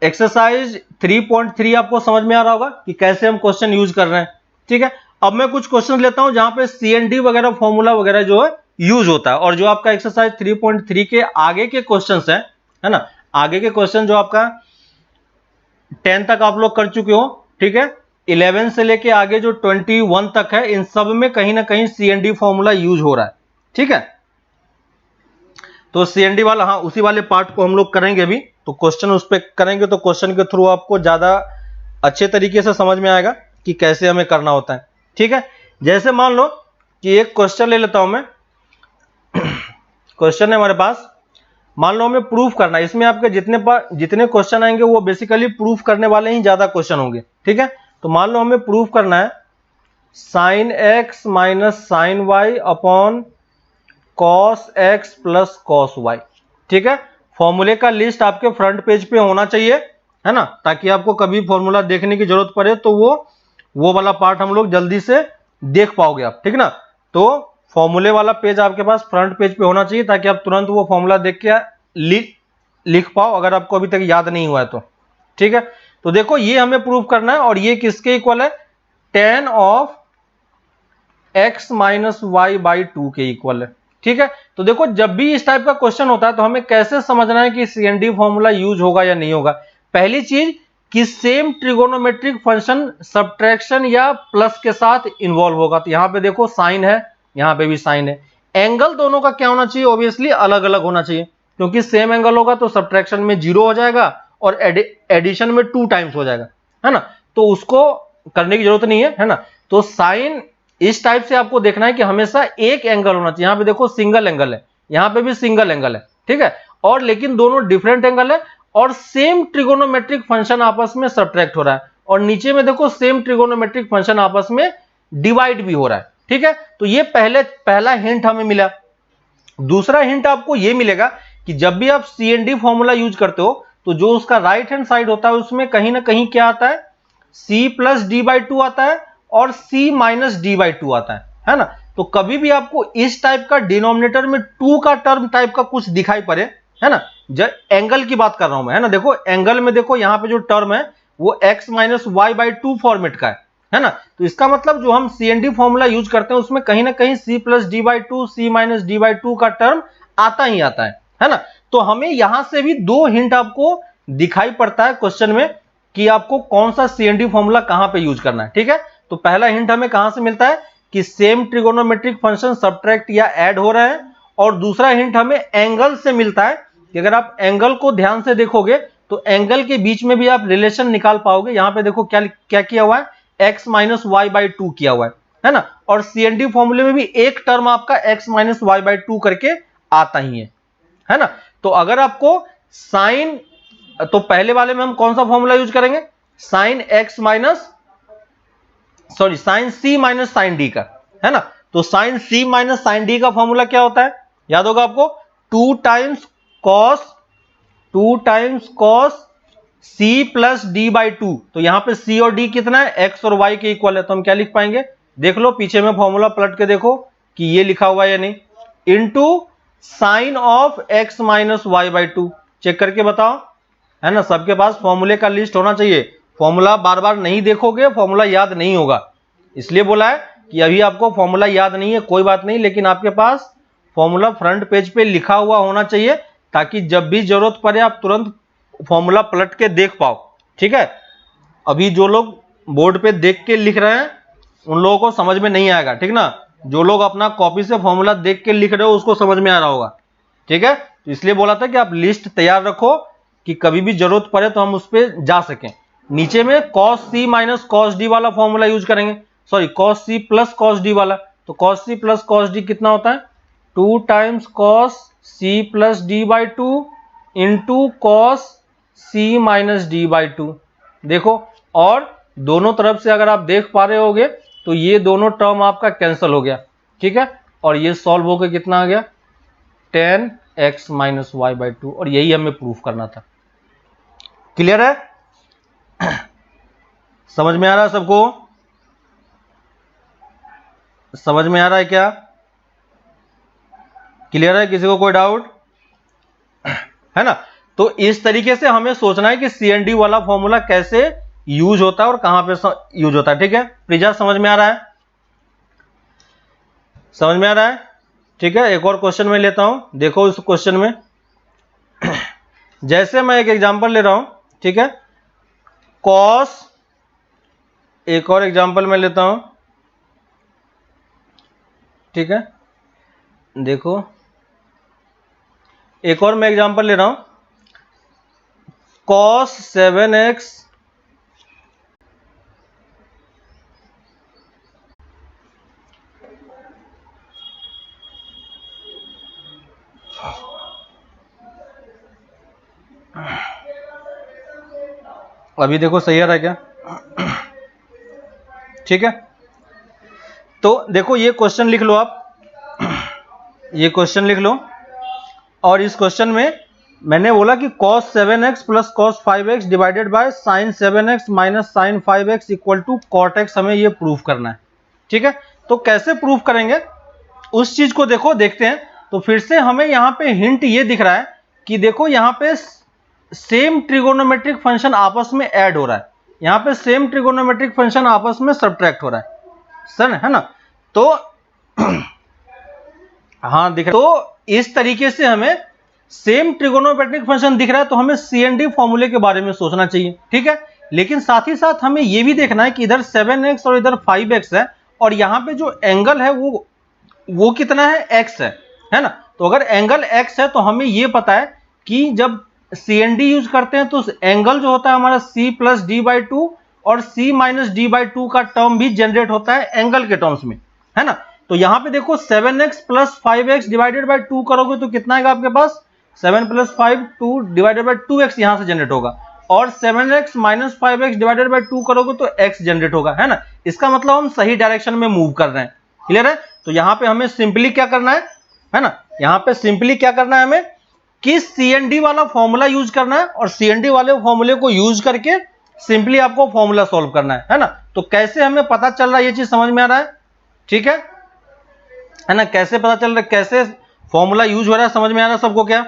एक्सरसाइज 3.3 आपको समझ में आ रहा होगा कि कैसे हम क्वेश्चन यूज कर रहे हैं। ठीक है, अब मैं कुछ क्वेश्चन लेता हूं जहां पे CND वगैरह फॉर्मूला वगैरह जो है यूज होता है, और जो आपका एक्सरसाइज 3.3 के आगे के क्वेश्चंस हैं, है ना, आगे के क्वेश्चन जो आपका 10 तक आप लोग कर चुके हो। ठीक है, 11 से लेके आगे जो 21 तक है, इन सब में कहीं ना कहीं CND फॉर्मूला यूज हो रहा है। ठीक है, तो CND वाला, हाँ, उसी वाले पार्ट को हम लोग करेंगे अभी। तो क्वेश्चन उस पर करेंगे, तो क्वेश्चन के थ्रू आपको ज्यादा अच्छे तरीके से समझ में आएगा कि कैसे हमें करना होता है। ठीक है, जैसे मान लो कि एक क्वेश्चन ले लेता हूं मैं। क्वेश्चन है हमारे पास, मान लो हमें प्रूफ करना है। इसमें आपके जितने क्वेश्चन आएंगे वो बेसिकली प्रूफ करने वाले ही ज्यादा क्वेश्चन होंगे। ठीक है, तो मान लो हमें प्रूफ करना है sin x minus sine y upon cos x plus cos y। ठीक है, फॉर्मूले का लिस्ट आपके फ्रंट पेज पे होना चाहिए, है ना, ताकि आपको कभी फॉर्मूला देखने की जरूरत पड़े तो वो वाला पार्ट हम लोग जल्दी से देख पाओगे आप। ठीक ना, तो फॉर्मूले वाला पेज आपके पास फ्रंट पेज पे होना चाहिए, ताकि आप तुरंत वो फॉर्मूला देख के लिख पाओ, अगर आपको अभी तक याद नहीं हुआ है तो। ठीक है, तो देखो ये हमें प्रूफ करना है, और ये किसके इक्वल है, tan of x minus y by 2 के इक्वल है। ठीक है, तो देखो जब भी इस टाइप का क्वेश्चन होता है तो हमें कैसे समझना है कि CND फॉर्मूला यूज होगा या नहीं होगा। पहली चीज कि सेम ट्रिगोनोमेट्रिक फंक्शन सब्ट्रैक्शन या प्लस के साथ इन्वॉल्व होगा। तो यहां पे देखो साइन है, यहां पे भी साइन है। एंगल दोनों का क्या होना चाहिए, ऑब्वियसली अलग अलग होना चाहिए, क्योंकि सेम एंगल होगा तो सब्ट्रैक्शन में 0 हो जाएगा और एडिशन में 2 टाइम्स हो जाएगा, है ना, तो उसको करने की जरूरत नहीं है ना। तो साइन इस टाइप से आपको देखना है कि हमेशा एक एंगल होना चाहिए। यहां पे देखो सिंगल एंगल है, यहां पे भी सिंगल एंगल है। ठीक है, और लेकिन दोनों डिफरेंट एंगल है, और सेम ट्रिगोनोमेट्रिक फंक्शन आपस में सब्ट्रैक्ट हो रहा है, और नीचे में देखो सेम ट्रिगोनोमेट्रिक फंक्शन आपस में डिवाइड भी हो रहा है। ठीक है, तो ये पहला हिंट हमें मिला। दूसरा हिंट आपको ये मिलेगा कि जब भी आप CND फॉर्मूला यूज करते हो तो जो उसका राइट हैंड साइड होता है उसमें कहीं ना कहीं क्या आता है, C प्लस d/2 आता है और C माइनस d/2 आता है ना। तो कभी भी आपको इस टाइप का डिनोमिनेटर में 2 का टर्म टाइप का कुछ दिखाई पड़े, है ना, जब एंगल की बात कर रहा हूं मैं, है ना, देखो एंगल में देखो यहां पे जो टर्म है वो x minus y by 2 format का है ना। तो इसका मतलब जो हम CND फॉर्मूला यूज करते हैं उसमें कहीं ना कहीं C plus d/2 C minus d/2 का टर्म आता ही आता है ना। तो हमें यहां से भी 2 हिंट आपको दिखाई पड़ता है क्वेश्चन में कि आपको कौन सा CND फॉर्मूला कहां पे यूज करना है। ठीक है, तो पहला हिंट हमें कहां से मिलता है कि सेम ट्रिगोनोमेट्रिक फंक्शन सब्ट्रैक्ट या ऐड हो रहे हैं, और दूसरा हिंट हमें एंगल से मिलता है कि अगर आप एंगल को ध्यान से देखोगे तो एंगल के बीच में भी आप रिलेशन निकाल पाओगे। यहां पे देखो क्या किया हुआ है, x माइनस वाई बाई 2 किया हुआ है ना, और CND फॉर्मूले में भी एक टर्म आपका x माइनस वाई बाई 2 करके आता ही है ना। तो अगर आपको साइन, तो पहले वाले में हम कौन सा फॉर्मूला यूज करेंगे, sine C minus sine D का, है ना। तो sine C minus sine D का फॉर्मूला क्या होता है, याद होगा आपको, 2 times cos C plus d/2। तो यहां पे C और D कितना है, x और y के इक्वल है, तो हम क्या लिख पाएंगे, देख लो पीछे में फॉर्मूला पलट के देखो कि ये लिखा हुआ है या नहीं, into sine of x minus y by 2। Check करके बताओ, है ना, सबके पास फॉर्मूले का लिस्ट होना चाहिए। फॉर्मूला बार बार नहीं देखोगे फॉर्मूला याद नहीं होगा, इसलिए बोला है कि अभी आपको फॉर्मूला याद नहीं है कोई बात नहीं, लेकिन आपके पास फॉर्मूला फ्रंट पेज पे लिखा हुआ होना चाहिए, ताकि जब भी जरूरत पड़े आप तुरंत फॉर्मूला पलट के देख पाओ। ठीक है, अभी जो लोग बोर्ड पे देख के लिख रहे हैं उन लोगों को समझ में नहीं आएगा। ठीक ना, जो लोग अपना कॉपी से फॉर्मूला देख के लिख रहे हो उसको समझ में आ रहा होगा। ठीक है, तो इसलिए बोला था कि आप लिस्ट तैयार रखो कि कभी भी जरूरत पड़े तो हम उस पर जा सकें। नीचे में cos C minus cos D वाला फॉर्मूला यूज करेंगे, sorry cos C plus cos D वाला। तो cos C plus cos D कितना होता है, 2 times cos C plus D/2 into cos C minus D/2। देखो, और दोनों तरफ से अगर आप देख पा रहे होगे तो ये दोनों टर्म आपका कैंसिल हो गया, ठीक है, और ये सॉल्व होकर कितना आ गया 10x माइनस वाई बाई 2, और यही हमें प्रूफ करना था। क्लियर है? समझ में आ रहा है सबको? समझ में आ रहा है क्या? क्लियर है? किसी को कोई डाउट है ना? तो इस तरीके से हमें सोचना है कि CND वाला फॉर्मूला कैसे यूज होता है और कहां पे यूज होता है। ठीक है प्रिजा, समझ में आ रहा है? समझ में आ रहा है? ठीक है, एक और क्वेश्चन में लेता हूं। देखो इस क्वेश्चन में जैसे मैं एक एग्जांपल ले रहा हूं, ठीक है, कॉस, एक और एग्जांपल में लेता हूं, ठीक है, देखो एक और मैं एग्जांपल ले रहा हूं, cos 7x अभी देखो सही आ रहा है क्या? ठीक है, तो देखो ये क्वेश्चन लिख लो आप, ये क्वेश्चन लिख लो, और इस क्वेश्चन में मैंने बोला कि cos 7x plus cos 5x divided by sin 7x minus sin 5x equal to cot x, हमें ये प्रूफ करना है। ठीक है, तो कैसे प्रूफ करेंगे उस चीज को देखो, देखते हैं। तो फिर से हमें यहां पे हिंट ये दिख रहा है कि देखो यहां पे सेम ट्रिगोनोमेट्रिक फंक्शन आपस में ऐड हो रहा है, यहां पे सेम ट्रिगोनोमेट्रिक फंक्शन आपस में सब्ट्रैक्ट हो रहा है सर, है ना? तो हाँ दिख रहा है, तो इस तरीके से हमें सेम ट्रिगोनोमेट्रिक फंक्शन दिख रहा है, तो हमें CND फॉर्मूले के बारे में सोचना चाहिए। ठीक है, लेकिन साथ ही साथ हमें यह भी देखना है कि इधर 7x और इधर 5x है, और यहां पे जो एंगल है वो कितना है, x है ना? तो अगर एंगल x है तो हमें यह पता है कि जब CND यूज करते हैं तो एंगल जो होता है हमारा c plus D by two और c minus D by two का टर्म भी जनरेट होता है एंगल के टर्म्स में, है ना? तो यहां पे देखो 7x plus 5x divided by 2 करोगे तो कितना आएगा आपके पास, 7 प्लस 5 2 डिवाइडेड बाई 2x यहां से जनरेट होगा, और 7x minus 5x divided by 2 करोगे तो x जनरेट होगा, है ना? इसका मतलब हम सही डायरेक्शन में मूव कर रहे हैं। क्लियर है? तो यहां पे हमें सिंपली क्या करना है ना, यहां पे सिंपली क्या करना है हमें कि CND वाला फॉर्मूला यूज करना है, और CND वाले फॉर्मूले को यूज करके सिंपली आपको फॉर्मूला सॉल्व करना है ना? तो कैसे हमें पता चल रहा है, ये चीज समझ में आ रहा है? ठीक है ना? कैसे पता चल रहा है, कैसे फॉर्मूला यूज हो रहा है, समझ में आ रहा है सबको क्या?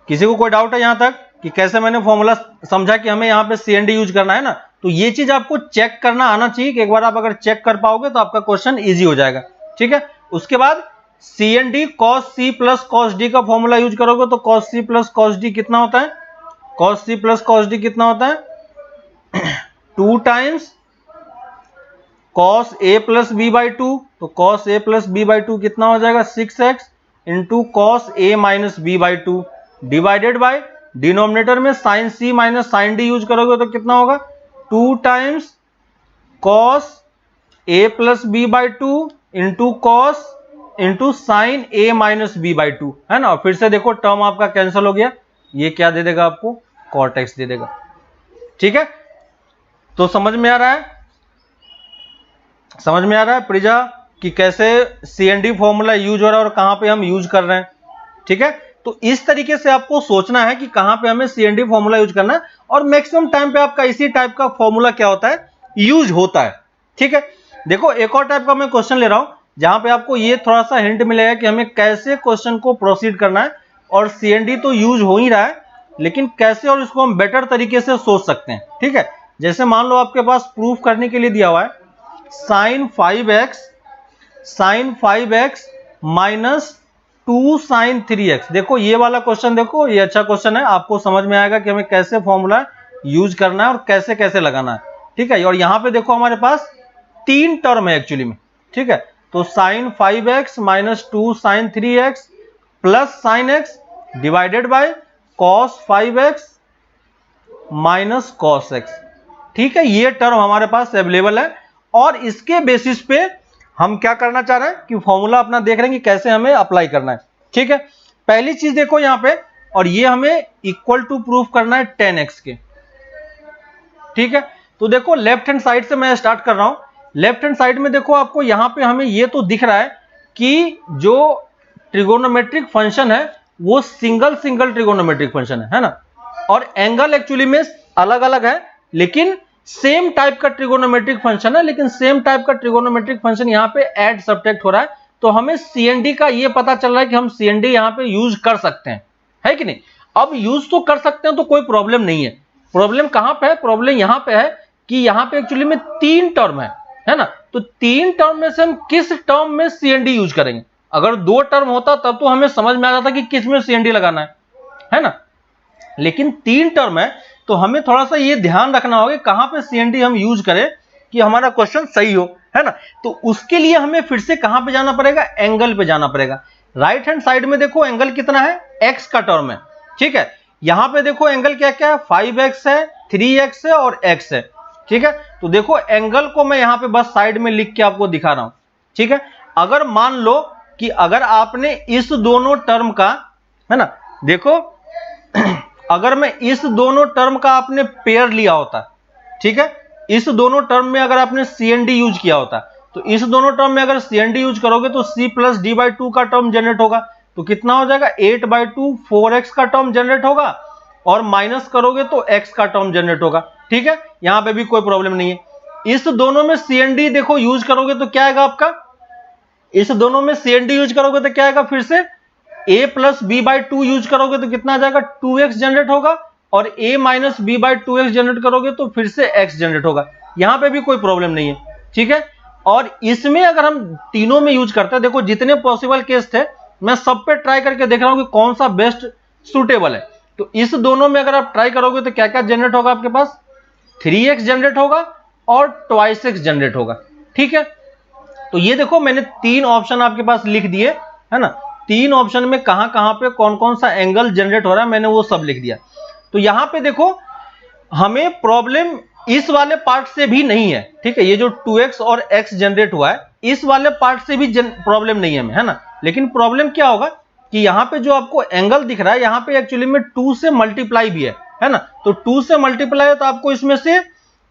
किसी को कोई डाउट है यहां तक कि कैसे मैंने फॉर्मूला समझा कि हमें यहां पे CND यूज करना है ना? तो ये चीज आपको चेक करना आना चाहिए कि एक बार आप अगर चेक कर पाओगे तो आपका क्वेश्चन इजी हो जाएगा। ठीक है, उसके बाद CND cos c plus cos d का फॉर्मूला यूज करोगे तो cos c plus cos d कितना होता है, cos c plus cos d कितना होता है 2 times cos a plus b by 2, तो cos a plus b by 2 कितना हो जाएगा 6x into cos a minus b by 2 divided by denominator में sin c minus sin d use करोगे तो कितना होगा 2 times cos a plus b by 2 into cos into sine a minus b by 2, है ना? फिर से देखो टर्म आपका कैंसिल हो गया, ये क्या दे देगा आपको, cot x दे देगा। ठीक है, तो समझ में आ रहा है, समझ में आ रहा है प्रिजा कि कैसे CND फॉर्मूला यूज हो रहा है और कहां पे हम यूज कर रहे हैं? ठीक है, तो इस तरीके से आपको सोचना है कि कहां पे हमें CND फॉर्मूला यूज करना है, और मैक्सिमम टाइम पे आपका इसी टाइप का फॉर्मूला क्या होता है, यूज होता है। ठीक है, देखो एक और टाइप का मैं क्वेश्चन ले रहा हूं जहां पे आपको ये थोड़ा सा हिंट मिलेगा कि हमें कैसे क्वेश्चन को प्रोसीड करना है, और CND तो यूज हो ही रहा है लेकिन कैसे और इसको हम बेटर तरीके से सोच सकते हैं। ठीक है, जैसे मान लो आपके पास प्रूफ करने के लिए दिया हुआ है sin 5x minus 2 sin 3x। देखो ये वाला क्वेश्चन, देखो ये अच्छा क्वेश्चन है, आपको समझ में आएगा कि हमें कैसे फॉर्मूला यूज करना है और कैसे कैसे लगाना है। ठीक है, और यहां पे देखो हमारे पास 3 टर्म है एक्चुअली में। ठीक है, तो sin 5x minus 2 sin 3x plus sin x divided by cos 5x minus cos x। ठीक है, ये टर्म हमारे पास अवेलेबल है, और इसके बेसिस पे हम क्या करना चाह रहे हैं कि फॉर्मूला अपना देख रहे हैं कि कैसे हमें अप्लाई करना है। ठीक है, पहली चीज देखो यहां पे, और ये हमें इक्वल टू प्रूफ करना है 10x के। ठीक है, तो देखो लेफ्ट हैंड साइड से मैं स्टार्ट कर रहा हूं। लेफ्ट हैंड साइड में देखो आपको यहां पे हमें ये तो दिख रहा है कि जो ट्रिगोनोमेट्रिक फंक्शन है वो सिंगल सिंगल ट्रिगोनोमेट्रिक फंक्शन है ना, और एंगल एक्चुअली में अलग अलग है लेकिन सेम टाइप का ट्रिगोनोमेट्रिक फंक्शन है, लेकिन सेम टाइप का ट्रिगोनोमेट्रिक फंक्शन यहाँ पे ऐड सब्ट्रैक्ट हो रहा है। तो हमें सीएनडी का ये पता चल रहा है कि हम सीएनडी यहाँ पे यूज कर सकते हैं, है कि नहीं। अब यूज तो कर सकते हैं तो कोई प्रॉब्लम नहीं है। प्रॉब्लम कहां पे है? प्रॉब्लम यहां पे है कि यहां पे एक्चुअली में 3 टर्म है ना, तो 3 टर्म में से हम किस टर्म में सीएनडी यूज करेंगे। अगर 2 टर्म होता तब तो हमें समझ में आ जाता कि किस में सीएनडी लगाना है ना, लेकिन 3 टर्म है तो हमें थोड़ा सा ये ध्यान रखना होगा कहां पे सीएनडी हम यूज करें कि हमारा क्वेश्चन सही हो, है ना। तो उसके लिए हमें फिर से कहां पे जाना पड़ेगा? एंगल पे जाना पड़ेगा। राइट हैंड साइड में देखो एंगल कितना है? x का टर्म है, ठीक है। यहां पे देखो एंगल क्या क्या है? 5x है, 3x है और x है, ठीक है। तो देखो एंगल को मैं यहां पे बस साइड में लिख के आपको दिखा रहा हूं, ठीक है। अगर मान लो कि अगर आपने इस दोनों टर्म का, है ना, देखो अगर मैं इस दोनों टर्म का आपने पेयर लिया होता, ठीक है, इस दोनों टर्म में अगर आपने सीएनडी यूज किया होता, तो इस दोनों टर्म में अगर सीएनडी यूज करोगे तो c प्लस d/2 का टर्म जनरेट होगा, तो कितना हो जाएगा? 8/2 4x का टर्म जनरेट होगा, और माइनस करोगे तो x का टर्म जनरेट होगा, ठीक है। यहां पे भी कोई प्रॉब्लम नहीं है। इस दोनों में सीएनडी देखो यूज करोगे तो क्या आएगा आपका? इस दोनों में सीएनडी यूज करोगे तो क्या आएगा? फिर से a प्लस b/2 यूज करोगे तो कितना आ जाएगा? 2x जनरेट होगा, और a माइनस b/2x जनरेट करोगे तो फिर से x जनरेट होगा। यहां पे भी कोई प्रॉब्लम नहीं है, ठीक है। और इसमें अगर हम तीनों में यूज करते हैं, देखो जितने पॉसिबल केस थे मैं सब पे ट्राई करके देख रहा हूं कि कौन सा बेस्ट सुटेबल है। तो इस दोनों में अगर आप ट्राई करोगे तो क्या क्या जनरेट होगा आपके पास? 3x जनरेट होगा और 2x जनरेट होगा, ठीक है। तो ये देखो मैंने 3 ऑप्शन आपके पास लिख दिए, है ना। 3 ऑप्शन में कहां कहां पे कौन कौन सा एंगल जनरेट हो रहा है मैंने वो सब लिख दिया। तो यहां पे देखो हमें प्रॉब्लम इस वाले पार्ट से भी नहीं है, ठीक है। ये जो 2x और x जनरेट हुआ है इस वाले पार्ट से भी प्रॉब्लम नहीं है हमें, है ना। लेकिन प्रॉब्लम क्या होगा कि यहां पे जो आपको एंगल दिख रहा है यहां पे एक्चुअली में 2 से मल्टीप्लाई भी है ना। तो 2 से मल्टीप्लाई है तो आपको इसमें से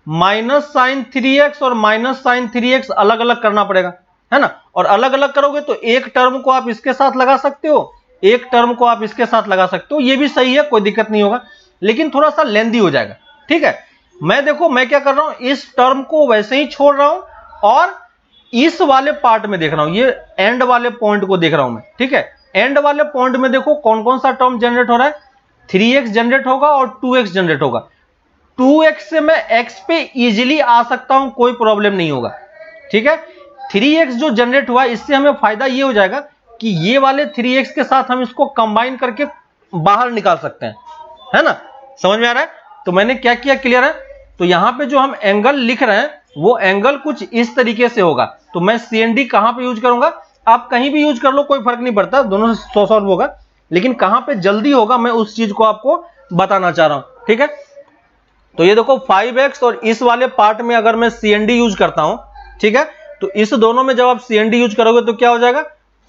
माइनस साइन 3x और माइनस साइन 3x अलग अलग करना पड़ेगा, है ना। और अलग अलग करोगे तो एक टर्म को आप इसके साथ लगा सकते हो, एक टर्म को आप इसके साथ लगा सकते हो, ये भी सही है, कोई दिक्कत नहीं होगा, लेकिन थोड़ा सा लेंदी हो जाएगा, ठीक है। मैं क्या कर रहा हूं, इस टर्म को वैसे ही छोड़ रहा हूं और इस वाले पार्ट में देख रहा हूं, ये एंड वाले पॉइंट को देख रहा हूं मैं, ठीक है। एंड वाले पॉइंट में देखो कौन कौन सा टर्म जनरेट हो रहा है? 3x जनरेट होगा और 2x जनरेट होगा। 2x से मैं x पे इजीली आ सकता हूं, कोई प्रॉब्लम नहीं होगा, ठीक है। 3x जो जनरेट हुआ इससे हमें फायदा ये हो जाएगा कि ये वाले 3x के साथ हम इसको कंबाइन करके बाहर निकाल सकते हैं, है ना। समझ में आ रहा है? तो मैंने क्या किया, क्लियर है? तो यहां पे जो हम एंगल लिख रहे हैं वो एंगल कुछ इस तरीके से होगा। तो मैं सीएनडी कहां पे यूज करूंगा? आप कहीं भी यूज कर लो, कोई फर्क नहीं पड़ता, दोनों से सॉल्व होगा, लेकिन कहां पे जल्दी होगा मैं उस चीज को आपको बताना चाह रहा हूं, ठीक है। तो ये देखो 5x और इस वाले पार्ट में अगर मैं सीएनडी यूज करता हूं, ठीक है, तो इस दोनों में जब आप सीएनडी यूज करोगे तो क्या हो जाएगा?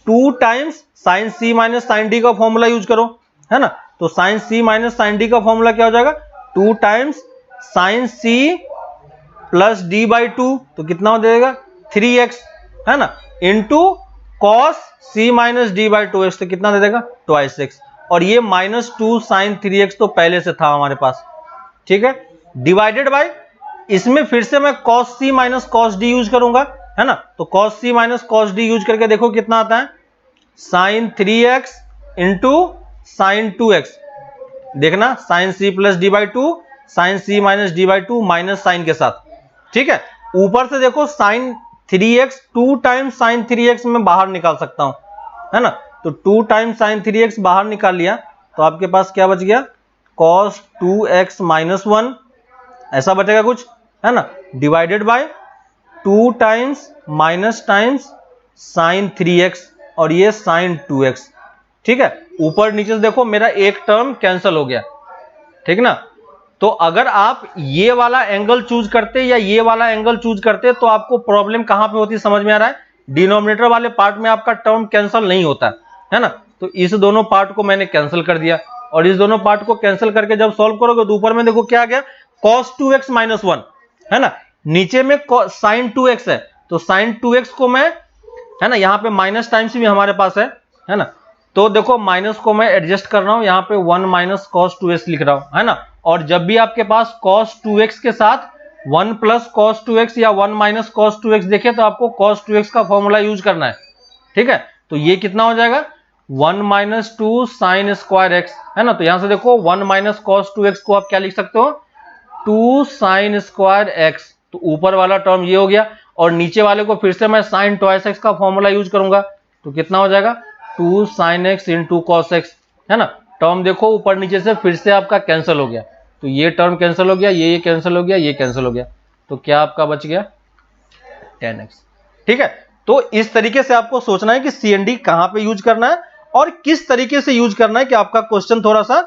2 टाइम्स साइन सी माइनस साइन डी का फॉर्मूला यूज करो, है ना। तो साइन सी माइनस साइन डी का फॉर्मूला क्या हो जाएगा? 2 times sign C plus d/2, तो कितना हो जाएगा? 3x, है ना, इंटू कॉस सी माइनस d/2x, तो कितना दे देगा? 2x। और ये -2 साइन 3x तो पहले से था हमारे पास, ठीक है, डिवाइडेड बाय, इसमें फिर से मैं cos c minus cos d use करूंगा, है ना। तो cos c minus cos d use करके देखो कितना आता है? Sign 3x into sine 2x, देखना sine c plus d/2 sine c minus d/2 minus sine के साथ, ठीक है। ऊपर से देखो sign 3x 2 times sign 3x में बाहर निकाल सकता हूं, है ना। तो 2 टाइम्स साइन 3x बाहर निकाल लिया तो आपके पास क्या बच गया? cos 2x माइनस 1, ऐसा बचेगा कुछ, है ना, divided by 2 times minus times sign 3x और ये साइन 2x, ठीक है। ऊपर नीचे से देखो मेरा एक टर्म कैंसिल हो गया, ठीक ना। तो अगर आप ये वाला एंगल चूज करते या ये वाला एंगल चूज करते तो आपको प्रॉब्लम कहां पे होती समझ में आ रहा है? डिनोमिनेटर वाले पार्ट में आपका टर्म कैंसिल नहीं होता है ना। तो इस दोनों पार्ट को मैंने कैंसिल कर दिया और इस दोनों पार्ट को कैंसिल करके जब सॉल्व करोगे तो ऊपर में देखो क्या आ गया? cos 2x माइनस 1, है ना, नीचे में sin 2x है, तो sin 2x को मैं, है ना, यहाँ पे माइनस टाइम्स भी हमारे पास है ना, तो देखो माइनस को मैं एडजस्ट कर रहा हूं, यहाँ पे 1 माइनस cos 2x लिख रहा हूं, है ना। और जब भी आपके पास cos 2x के साथ 1 प्लस cos 2x या 1 माइनस cos 2x देखे तो आपको cos 2x का फॉर्मूला यूज करना है, ठीक है। तो ये कितना हो जाएगा 1 माइनस 2 साइन स्क्वायर x, है ना। तो यहां से देखो 1 माइनस cos 2x को आप क्या लिख सकते हो 2 साइन स्क्वायर x, तो ऊपर वाला टर्म ये हो गया, और नीचे वाले को फिर से मैं साइन ट्वाइस x का फॉर्मूला यूज करूंगा, तो कितना हो जाएगा 2 sine x into cos x, है ना। टर्म देखो ऊपर नीचे से फिर से आपका कैंसिल हो गया, तो ये टर्म कैंसिल हो गया, ये कैंसिल हो गया, ये कैंसिल हो गया, तो क्या आपका बच गया 10x, ठीक है। तो इस तरीके से आपको सोचना है कि CND कहां पे यूज करना है और किस तरीके से यूज करना है कि आपका क्वेश्चन थोड़ा सा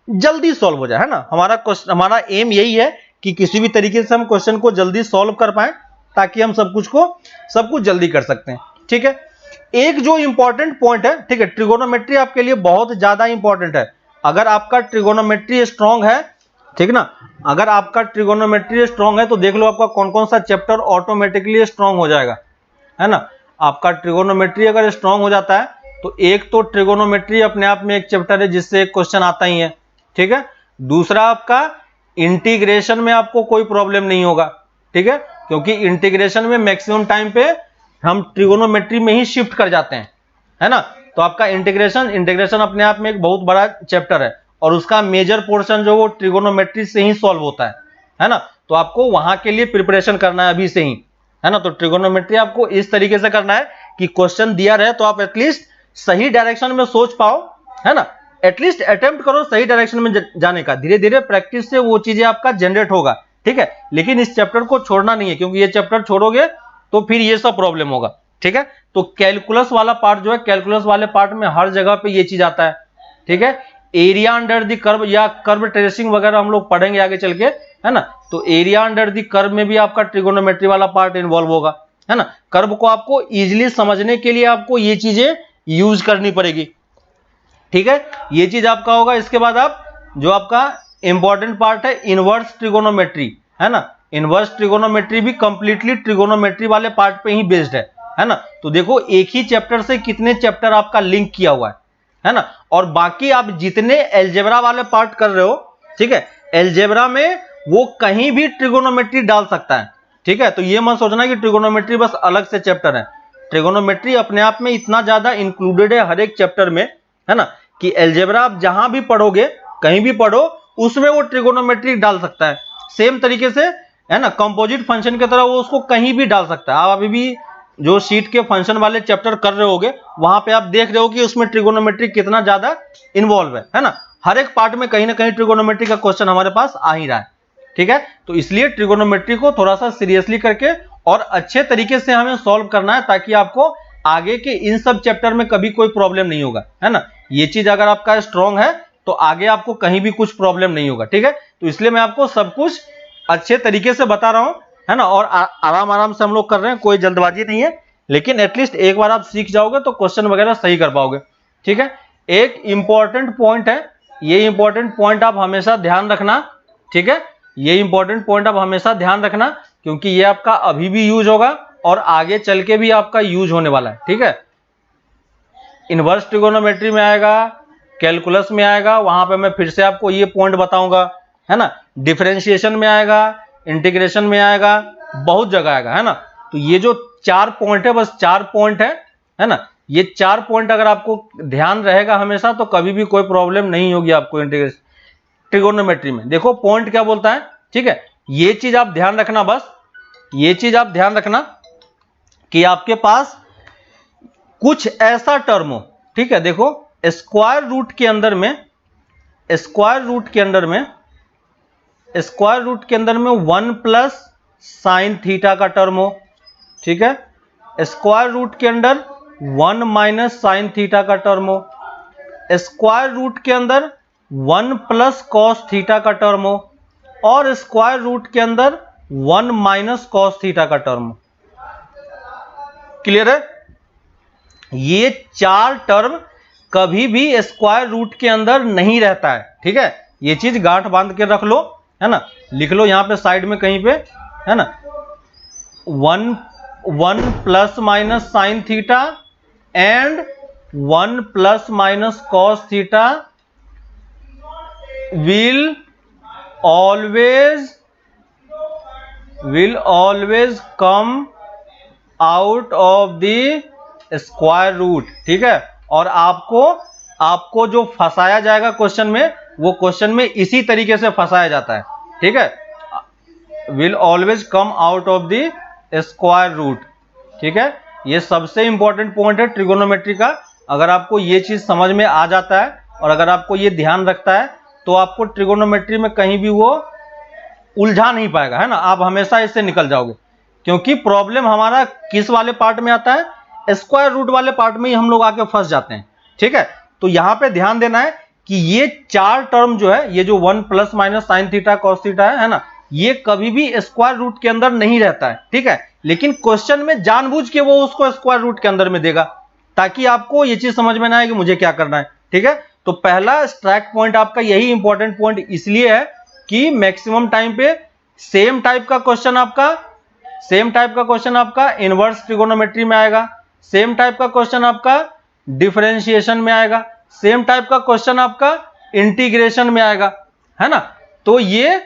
जल्दी सॉल्व हो जाए, है ना। हमारा एम यही है कि किसी भी तरीके से हम क्वेश्चन को जल्दी सॉल्व कर पाए, ताकि हम सब कुछ जल्दी कर सकते हैं, ठीक है। एक जो इंपॉर्टेंट पॉइंट है, ठीक है, ट्रिगोनोमेट्री आपके लिए बहुत ज्यादा इंपॉर्टेंट है। अगर आपका ट्रिगोनोमेट्री स्ट्रांग है, ठीक ना, अगर आपका ट्रिगोनोमेट्री स्ट्रांग है तो देख लो आपका कौन कौन सा चैप्टर ऑटोमेटिकली स्ट्रांग हो जाएगा, है ना। आपका ट्रिगोनोमेट्री अगर स्ट्रांग हो जाता है तो एक तो ट्रिगोनोमेट्री अपने आप में एक चैप्टर है जिससे एक क्वेश्चन आता ही है, ठीक है। दूसरा आपका इंटीग्रेशन में आपको कोई प्रॉब्लम नहीं होगा, ठीक है, क्योंकि इंटीग्रेशन में मैक्सिमम टाइम पे हम ट्रिगोनोमेट्री में ही शिफ्ट कर जाते हैं, है ना। तो आपका इंटीग्रेशन अपने आप में एक बहुत बड़ा चैप्टर है, और उसका मेजर पोर्शन जो वो ट्रिगोनोमेट्री से ही सॉल्व होता है ना। तो आपको वहां के लिए प्रिपरेशन करना है अभी से ही, है ना। तो ट्रिगोनोमेट्री आपको इस तरीके से करना है कि क्वेश्चन दिया रहे तो आप एटलीस्ट सही डायरेक्शन में सोच पाओ, है ना। एटलीस्ट अटेम्प्ट करो सही डायरेक्शन में जाने का, धीरे धीरे प्रैक्टिस से वो चीजें आपका जनरेट होगा, ठीक है। लेकिन इस चैप्टर को छोड़ना नहीं है, क्योंकि ये चैप्टर छोड़ोगे तो फिर ये सब प्रॉब्लम होगा, ठीक है। तो कैलकुलस वाला पार्ट जो है, कैलकुलस वाले पार्ट में हर जगह पे ये चीज आता है, ठीक है। एरिया अंडर द कर्व या कर्व ट्रेसिंग वगैरह हम लोग पढ़ेंगे आगे चल के, है ना। तो एरिया अंडर द कर्व में भी आपका ट्रिगोनोमेट्री वाला पार्ट इन्वॉल्व होगा, है ना। कर्व को आपको इजीली समझने के लिए आपको ये चीजें यूज करनी पड़ेगी, ठीक है। ये चीज आपका होगा। इसके बाद आप जो आपका इंपॉर्टेंट पार्ट है इनवर्स ट्रिगोनोमेट्री, है ना। इनवर्स ट्रिगोनोमेट्री भी कंप्लीटली ट्रिगोनोमेट्री वाले पार्ट पे ही बेस्ड है ना। तो देखो एक ही चैप्टर से कितने चैप्टर आपका लिंक किया हुआ है ना। और बाकी आप जितने एलजेब्रा वाले पार्ट कर रहे हो, ठीक है, एलजेब्रा में वो कहीं भी ट्रिगोनोमेट्री डाल सकता है, ठीक है। तो ये मत सोचना कि ट्रिगोनोमेट्री बस अलग से चैप्टर है, ट्रिगोनोमेट्री अपने आप में इतना ज्यादा इंक्लूडेड है हर एक चैप्टर में, है ना, कि एलजेब्रा आप जहां भी पढ़ोगे, कहीं भी पढ़ो, उसमें वो ट्रिगोनोमेट्री डाल सकता है। सेम तरीके से, है ना, कंपोजिट फंक्शन की तरह वो उसको कहीं भी डाल सकता है। आप अभी भी जो शीट के फंक्शन वाले चैप्टर कर रहे होगे, वहां पे आप देख रहे हो कि उसमें ट्रिगोनोमेट्री कितना ज्यादा इन्वॉल्व है ना। हर एक पार्ट में कहीं ना कहीं ट्रिगोनोमेट्री का क्वेश्चन हमारे पास आ ही रहा है, ठीक है। तो इसलिए ट्रिगोनोमेट्री को थोड़ा सा सीरियसली करके और अच्छे तरीके से हमें सॉल्व करना है, ताकि आपको आगे के इन सब चैप्टर में कभी कोई प्रॉब्लम नहीं होगा, है ना। ये चीज अगर आपका स्ट्रांग है तो आगे आपको कहीं भी कुछ प्रॉब्लम नहीं होगा, ठीक है। तो इसलिए मैं आपको सब कुछ अच्छे तरीके से बता रहा हूं, है ना। और आराम आराम से हम लोग कर रहे हैं, कोई जल्दबाजी नहीं है, लेकिन एटलीस्ट एक बार आप सीख जाओगे तो क्वेश्चन वगैरह सही कर पाओगे, ठीक है। एक इंपॉर्टेंट पॉइंट है, ये इंपॉर्टेंट पॉइंट आप हमेशा ध्यान रखना, ठीक है। ये इंपॉर्टेंट पॉइंट आप हमेशा ध्यान रखना, क्योंकि ये आपका अभी भी यूज होगा और आगे चल के भी आपका यूज होने वाला है, ठीक है। इनवर्स ट्रिगोनोमेट्री में आएगा, कैलकुलस में आएगा, वहां पे मैं फिर से आपको ये पॉइंट बताऊंगा, है ना। डिफरेंशिएशन में आएगा, इंटीग्रेशन में आएगा, बहुत जगह आएगा, है ना। तो ये जो 4 पॉइंट है, बस 4 पॉइंट है ना। ये 4 पॉइंट अगर आपको ध्यान रहेगा हमेशा, तो कभी भी कोई प्रॉब्लम नहीं होगी आपको इंटीग्रेशन ट्रिगोनोमेट्री में। देखो पॉइंट क्या बोलता है, ठीक है। ये चीज आप ध्यान रखना, बस ये चीज आप ध्यान रखना कि आपके पास कुछ ऐसा टर्म हो, ठीक है। देखो स्क्वायर रूट के अंदर में 1 प्लस साइन थीटा का टर्म हो, ठीक है। स्क्वायर रूट के अंदर 1 माइनस साइन थीटा का टर्म हो, स्क्वायर रूट के अंदर 1 प्लस कॉस थीटा का टर्म हो, और स्क्वायर रूट के अंदर 1 माइनस कॉस थीटा का टर्म हो। क्लियर है? ये 4 टर्म कभी भी स्क्वायर रूट के अंदर नहीं रहता है, ठीक है। ये चीज गांठ बांध के रख लो, है ना, लिख लो यहाँ पे साइड में कहीं पे, है ना, 1 plus minus sine theta and 1 plus minus cos theta will always come out of the square root. ठीक है, और आपको जो फंसाया जाएगा क्वेश्चन में, वो क्वेश्चन में इसी तरीके से फंसाया जाता है। ठीक है, will always come out of the square root. ठीक है, ये सबसे इंपॉर्टेंट पॉइंट है ट्रिगोनोमेट्री का। अगर आपको ये चीज समझ में आ जाता है और अगर आपको ये ध्यान रखता है तो आपको ट्रिगोनोमेट्री में कहीं भी वो उलझा नहीं पाएगा, है ना, आप हमेशा इससे निकल जाओगे। क्योंकि प्रॉब्लम हमारा किस वाले पार्ट में आता है, स्क्वायर रूट वाले पार्ट में ही हम लोग आके फंस जाते हैं। ठीक है, तो यहां पे ध्यान देना है कि ये चार टर्म जो है, ये जो 1 plus minus sine theta cos theta है ना, ये कभी भी स्क्वायर रूट के अंदर नहीं रहता है। ठीक है, लेकिन क्वेश्चन में जानबूझ के वो उसको स्क्वायर रूट के अंदर में देगा ताकि आपको ये चीज समझ में ना आए कि मुझे क्या करना है। ठीक है, तो पहला स्ट्राइक पॉइंट आपका यही इंपॉर्टेंट पॉइंट इसलिए है कि मैक्सिमम टाइम पे सेम टाइप का क्वेश्चन आपका इनवर्स ट्रिगोनोमेट्री में आएगा, सेम टाइप का क्वेश्चन आपका डिफरेंशिएशन में आएगा, सेम टाइप का क्वेश्चन आपका इंटीग्रेशन में आएगा, है ना। तो ये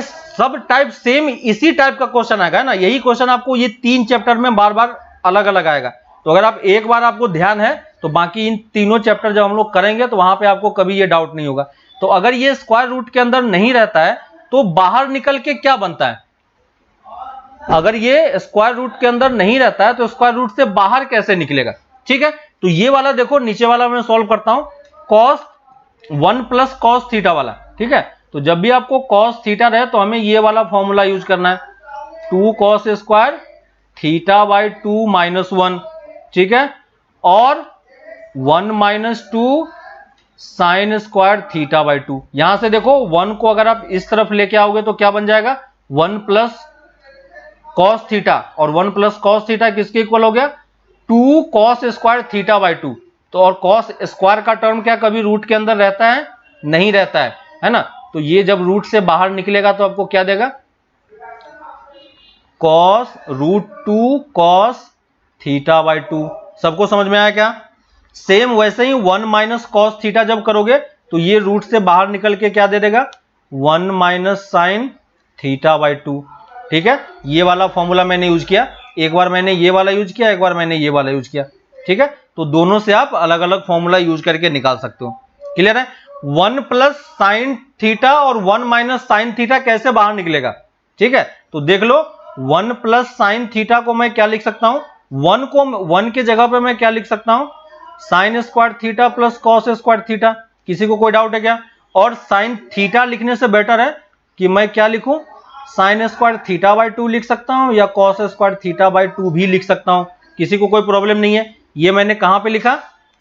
सब टाइप सेम इसी टाइप का क्वेश्चन आएगा, है ना। यही क्वेश्चन आपको ये 3 चैप्टर में बार बार अलग अलग आएगा। तो अगर आप एक बार आपको ध्यान है तो बाकी इन तीनों चैप्टर जब हम लोग करेंगे तो वहां पे आपको कभी ये डाउट नहीं होगा। तो अगर ये स्क्वायर रूट के अंदर नहीं रहता है तो बाहर निकल के क्या बनता है, अगर ये स्क्वायर रूट के अंदर नहीं रहता है तो स्क्वायर रूट से बाहर कैसे निकलेगा। ठीक है, तो ये वाला देखो, नीचे वाला मैं सॉल्व करता हूं, cos 1 प्लस कॉस थीटा वाला। ठीक है, तो जब भी आपको cos थीटा रहे तो हमें ये वाला फॉर्मूला यूज करना है, 2 cos square theta by 2 minus 1। ठीक है, और 1 minus 2 sign square theta by 2। यहां से देखो 1 को अगर आप इस तरफ लेके आओगे तो क्या बन जाएगा, 1 प्लस कॉस थीटा, और 1 प्लस कॉस थीटा किसके इक्वल हो गया, 2 कॉस स्क्वायर थीटा बाई 2। तो और कॉस स्क्वायर का टर्म क्या कभी रूट के अंदर रहता है, नहीं रहता है ना। तो ये जब रूट से बाहर निकलेगा तो आपको क्या देगा, cos root 2 cos theta by 2। सबको समझ में आया क्या। सेम वैसे ही 1 माइनस कॉस थीटा जब करोगे तो ये रूट से बाहर निकल के क्या दे देगा, 1 माइनस साइन थीटा बाई 2। ठीक है, ये वाला फॉर्मूला मैंने यूज किया, एक बार मैंने ये वाला यूज किया, एक बार मैंने ये वाला यूज किया। ठीक है, तो दोनों से आप अलग अलग फॉर्मूला यूज करके निकाल सकते हो। क्लियर है। 1 प्लस साइन थीटा और 1 माइनस साइन थीटा कैसे बाहर निकलेगा। ठीक है, तो देख लो, 1 प्लस साइन थीटा को मैं क्या लिख सकता हूं, 1 को 1 के जगह पे मैं क्या लिख सकता हूं, sign square theta plus cos square theta. किसी को कोई डाउट है क्या। और साइन थीटा लिखने से बेटर है कि मैं क्या लिखूं, साइन स्क्वायर थीटा बाई 2 लिख सकता हूं या कॉस स्क्वायर थीटा बाई 2 भी लिख सकता हूं, किसी को कोई प्रॉब्लम नहीं है। ये मैंने कहां पे लिखा,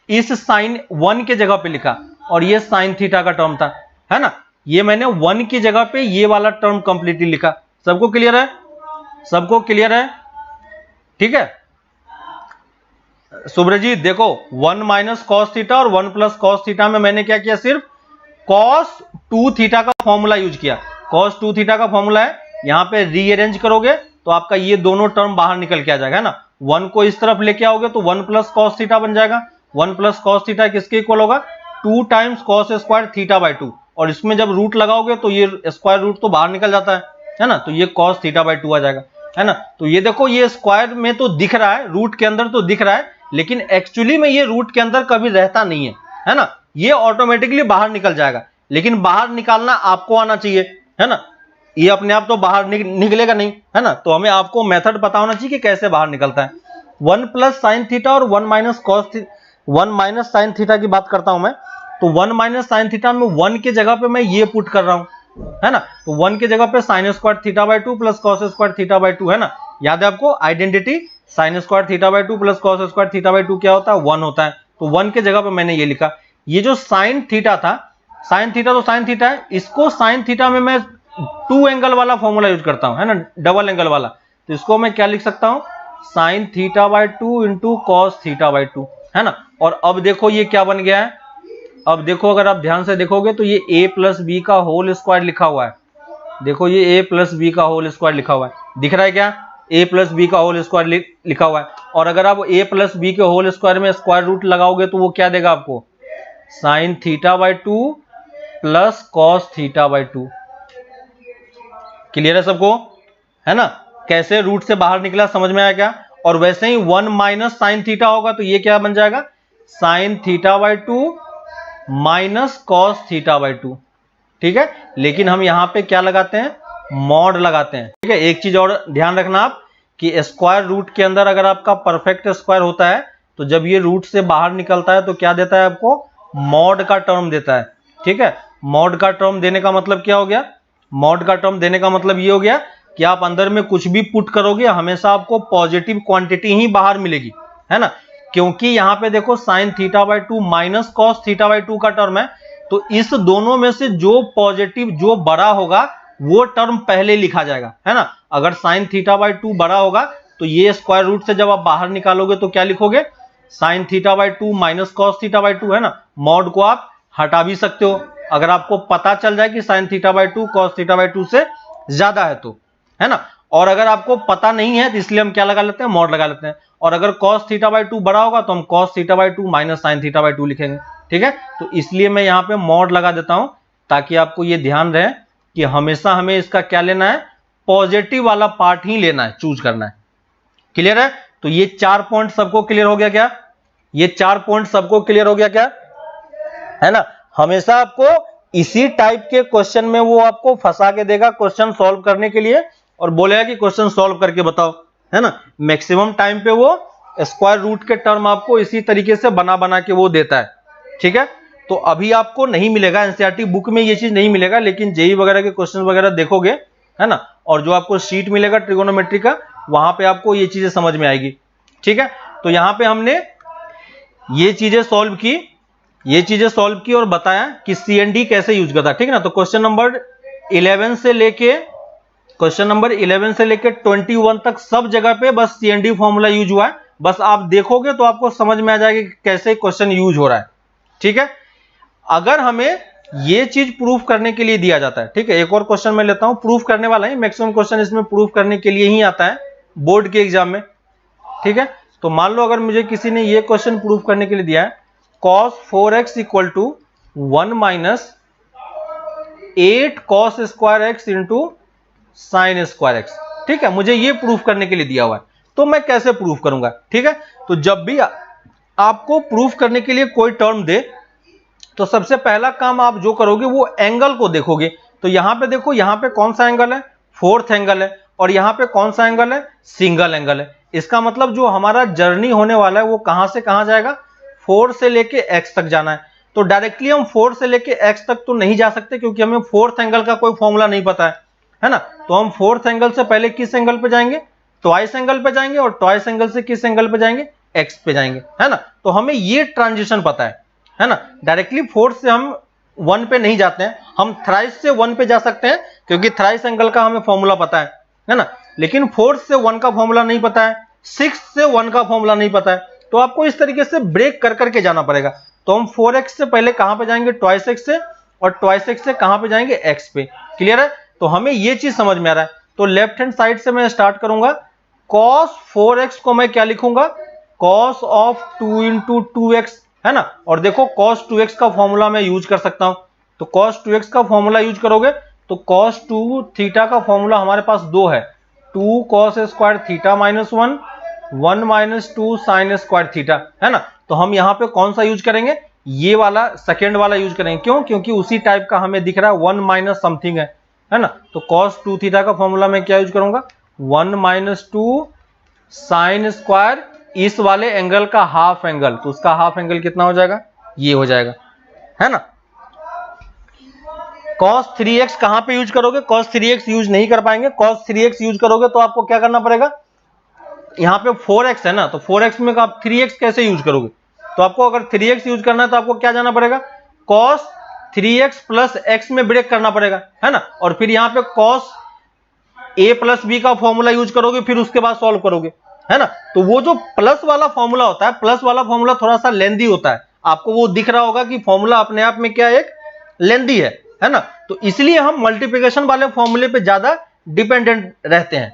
इस साइन 1 के जगह पे लिखा, और ये साइन थीटा का टर्म था, है ना। ये मैंने 1 की जगह पे ये वाला टर्म कंप्लीटली लिखा। सबको क्लियर है, सबको क्लियर है। ठीक है, सुब्रजीत देखो, 1 माइनस कॉस थीटा और 1 प्लस कॉस थीटा में मैंने क्या किया, सिर्फ कॉस 2 थीटा का फॉर्मूला यूज किया। कॉस 2 थीटा का फॉर्मूला है, यहां पे रीअरेंज करोगे तो आपका ये दोनों टर्म बाहर निकल के आ जाएगा, है ना। 1 को इस तरफ लेके आओगे तो 1 प्लस कॉस थीटा बन जाएगा। 1 प्लस कॉस थीटा किसके इक्वल होगा, 2 times cos square theta by 2, और इसमें जब रूट लगाओगे तो ये स्क्वायर रूट तो बाहर निकल जाता है ना, तो ये कॉस थीटा बाई 2 आ जाएगा, है ना। तो ये देखो, ये स्क्वायर में तो दिख रहा है, रूट के अंदर तो दिख रहा है, लेकिन एक्चुअली में ये रूट के अंदर कभी रहता नहीं है ना। ये ऑटोमेटिकली बाहर निकल जाएगा, लेकिन बाहर निकालना आपको आना चाहिए, है ना। ये अपने आप तो बाहर निकलेगा नहीं, है ना। तो हमें आपको मेथड पता होना चाहिए कि कैसे बाहर निकलता है। 1 प्लस साइन थीटा और 1 minus cos 1 minus sine theta की बात करता हूं मैं, तो 1 माइनस साइन थीटा में 1 के जगह पे मैं ये पुट कर रहा हूं, है ना। तो 1 के जगह पे sign square theta by 2 plus cos square theta by 2, है ना। याद है आपको identity, sign square theta by 2 plus cos square theta by 2 क्या होता है, 1 होता है। तो 1 के जगह पे मैंने ये लिखा। ये जो साइन थीटा था, साइन थीटा तो साइन थीटा है, इसको साइन थीटा में मैं 2 एंगल वाला फॉर्मूला यूज करता हूं, है ना, डबल एंगल वाला। तो इसको मैं क्या लिख सकता हूं, sine theta by 2 into cos theta by 2, है ना। और अब देखो ये क्या बन गया है, अब देखो अगर आप ध्यान से देखोगे तो ये a प्लस बी का होल स्क्वायर लिखा हुआ है। देखो ये a प्लस बी का होल स्क्वायर लिखा हुआ है, दिख रहा है क्या? a प्लस बी का होल स्क्वायर लिखा हुआ है। और अगर आप a प्लस बी के होल स्क्वायर में स्क्वायर रूट लगाओगे तो वो क्या देगा आपको? Sine theta by 2 plus cos theta by 2। Clear है सबको? है ना? कैसे रूट से बाहर निकला, समझ में आया क्या? और वैसे ही 1 माइनस साइन थीटा होगा तो ये क्या बन जाएगा? Sine theta by 2 minus cos theta by 2। ठीक है, लेकिन हम यहां पे क्या लगाते हैं? मॉड लगाते हैं। ठीक है, एक चीज और ध्यान रखना आप कि स्क्वायर रूट के अंदर अगर आपका परफेक्ट स्क्वायर होता है तो जब ये रूट से बाहर निकलता है तो क्या देता है आपको? मॉड का टर्म देता है। ठीक है, मॉड का टर्म देने का मतलब क्या हो गया? मॉड का टर्म देने का मतलब ये हो गया कि आप अंदर में कुछ भी पुट करोगे हमेशा आपको पॉजिटिव क्वांटिटी ही बाहर मिलेगी, है ना? क्योंकि यहां पे देखो sine theta by 2 minus cos theta by 2 का टर्म है, तो इस दोनों में से जो पॉजिटिव, जो बड़ा होगा वो टर्म पहले लिखा जाएगा, है ना? अगर साइन थीटा बाई 2 बड़ा होगा तो ये स्क्वायर रूट से जब आप बाहर निकालोगे तो क्या लिखोगे? Sine theta by 2 minus cos theta by 2, है ना? मॉड को आप हटा भी सकते हो अगर आपको पता चल जाए कि sine theta by 2 cos theta by 2 से ज्यादा है तो, है ना? और अगर आपको पता नहीं है तो इसलिए हम क्या लगा लेते हैं? मॉड लगा लेते हैं। और अगर कॉस थीटा बाई 2 बड़ा होगा तो हम cos theta by 2 minus sine theta by 2 लिखेंगे। ठीक है, तो इसलिए मैं यहां पे मॉड लगा देता हूं ताकि आपको ये ध्यान रहे कि हमेशा हमें इसका क्या लेना है? पॉजिटिव वाला पार्ट ही लेना है, चूज करना है। क्लियर है? तो ये 4 पॉइंट सबको क्लियर हो गया क्या? ये 4 पॉइंट सबको क्लियर हो गया क्या? है ना? हमेशा आपको इसी टाइप के क्वेश्चन में वो आपको फंसा के देगा क्वेश्चन सॉल्व करने के लिए और बोलेगा कि क्वेश्चन सॉल्व करके बताओ, है ना? मैक्सिमम टाइम पे वो स्क्वायर रूट के टर्म आपको इसी तरीके से बना बना के वो देता है। ठीक है, तो अभी आपको नहीं मिलेगा, एनसीईआरटी बुक में ये चीज नहीं मिलेगा, लेकिन जेई वगैरह के क्वेश्चन वगैरह देखोगे, है ना? और जो आपको शीट मिलेगा ट्रिगोनोमेट्री का, वहां पे आपको ये चीजें समझ में आएगी। ठीक है, तो यहां पे हमने ये चीजें सॉल्व की, और बताया कि सीएनडी कैसे यूज करता है। ठीक है ना? तो क्वेश्चन नंबर 11 से लेके 21 तक सब जगह पे बस सीएनडी फॉर्मूला यूज हुआ है। बस आप देखोगे तो आपको समझ में आ जाएगा कि कैसे क्वेश्चन यूज हो रहा है। ठीक है, अगर हमें ये चीज प्रूफ करने के लिए दिया जाता है, ठीक है, एक और क्वेश्चन मैं लेता हूं, प्रूफ करने वाला है, मैक्सिमम क्वेश्चन इसमें प्रूफ करने के लिए ही आता है बोर्ड के एग्जाम में। ठीक है, तो मान लो अगर मुझे किसी ने ये क्वेश्चन प्रूफ करने के लिए दिया है, cos 4x equal to 1 minus 8 cos square x into sine square x. ठीक है, मुझे ये प्रूफ करने के लिए दिया हुआ है, तो मैं कैसे प्रूफ करूंगा? ठीक है, तो जब भी आपको प्रूफ करने के लिए कोई टर्म दे तो सबसे पहला काम आप जो करोगे वो एंगल को देखोगे। तो यहां पे देखो, यहां पे कौन सा एंगल है? फोर्थ एंगल है। और यहां पे कौन सा एंगल है? सिंगल एंगल है। इसका मतलब जो हमारा जर्नी होने वाला है वो कहां से कहां जाएगा? 4 से लेके x तक जाना है। तो डायरेक्टली हम 4 से लेके x तक तो नहीं जा सकते क्योंकि हमें फोर्थ एंगल का कोई फॉर्मूला नहीं पता है ना? तो हम फोर्थ एंगल से पहले किस एंगल पे जाएंगे? ट्वाइस एंगल पे जाएंगे, और ट्वाइस एंगल से किस एंगल पे जाएंगे? x पे जाएंगे, है ना? तो हमें ये ट्रांजिशन पता है ना? डायरेक्टली फोर्थ से हम 1 पे नहीं जाते हैं, हम थ्राइस से 1 पे जा सकते हैं क्योंकि थ्राइस एंगल का हमें फॉर्मूला पता है ना? लेकिन फोर्थ से 1 का फॉर्मूला नहीं पता है, 6 से 1 का फॉर्मूला नहीं पता है। तो आपको इस तरीके से ब्रेक कर करके जाना पड़ेगा। तो हम 4x से पहले कहां पे जाएंगे? ट्वाइस x से, और ट्वाइस x से कहां पे जाएंगे? x पे। क्लियर है? तो हमें ये चीज समझ में आ रहा है। तो लेफ्ट हैंड साइड से मैं स्टार्ट करूंगा। cos 4x को मैं क्या लिखूंगा? cos ऑफ 2 इंटू 2x, है ना? और देखो cos 2x का फॉर्मूला मैं यूज कर सकता हूं। तो cos 2x का फॉर्मूला यूज करोगे तो cos 2 थीटा का फॉर्मूला हमारे पास 2 है, 2 cos square theta minus 1 minus 2 sign square theta, है ना? तो हम यहां पे कौन सा यूज करेंगे? ये वाला, सेकेंड वाला यूज करेंगे। क्यों? क्योंकि उसी टाइप का हमें दिख रहा है, 1 माइनस समथिंग है ना? तो cos 2 थीटा का फॉर्मूला मैं क्या यूज करूंगा? 1 माइनस 2 साइन स्क्वायर, इस वाले एंगल का हाफ एंगल, तो उसका हाफ एंगल कितना हो जाएगा? ये हो जाएगा, है ना? cos 3x कहां पे यूज करोगे? cos 3x यूज नहीं कर पाएंगे। cos 3x यूज करोगे तो आपको क्या करना पड़ेगा? यहां पे 4x है ना, तो 4x में आप 3x कैसे यूज करोगे? तो आपको अगर 3x यूज करना है तो आपको क्या जाना पड़ेगा? cos 3x प्लस x में ब्रेक करना पड़ेगा, है ना? और फिर यहां पे cos a प्लस b का फॉर्मूला यूज करोगे, फिर उसके बाद सॉल्व करोगे, है ना? तो वो जो प्लस वाला फॉर्मूला होता है, प्लस वाला फॉर्मूला थोड़ा सा लेंदी होता है, आपको वो दिख रहा होगा कि फॉर्मूला अपने आप में क्या एक लेंथी है ना। तो इसलिए हम मल्टीप्लिकेशन वाले फॉर्मूले पे ज्यादा डिपेंडेंट रहते हैं,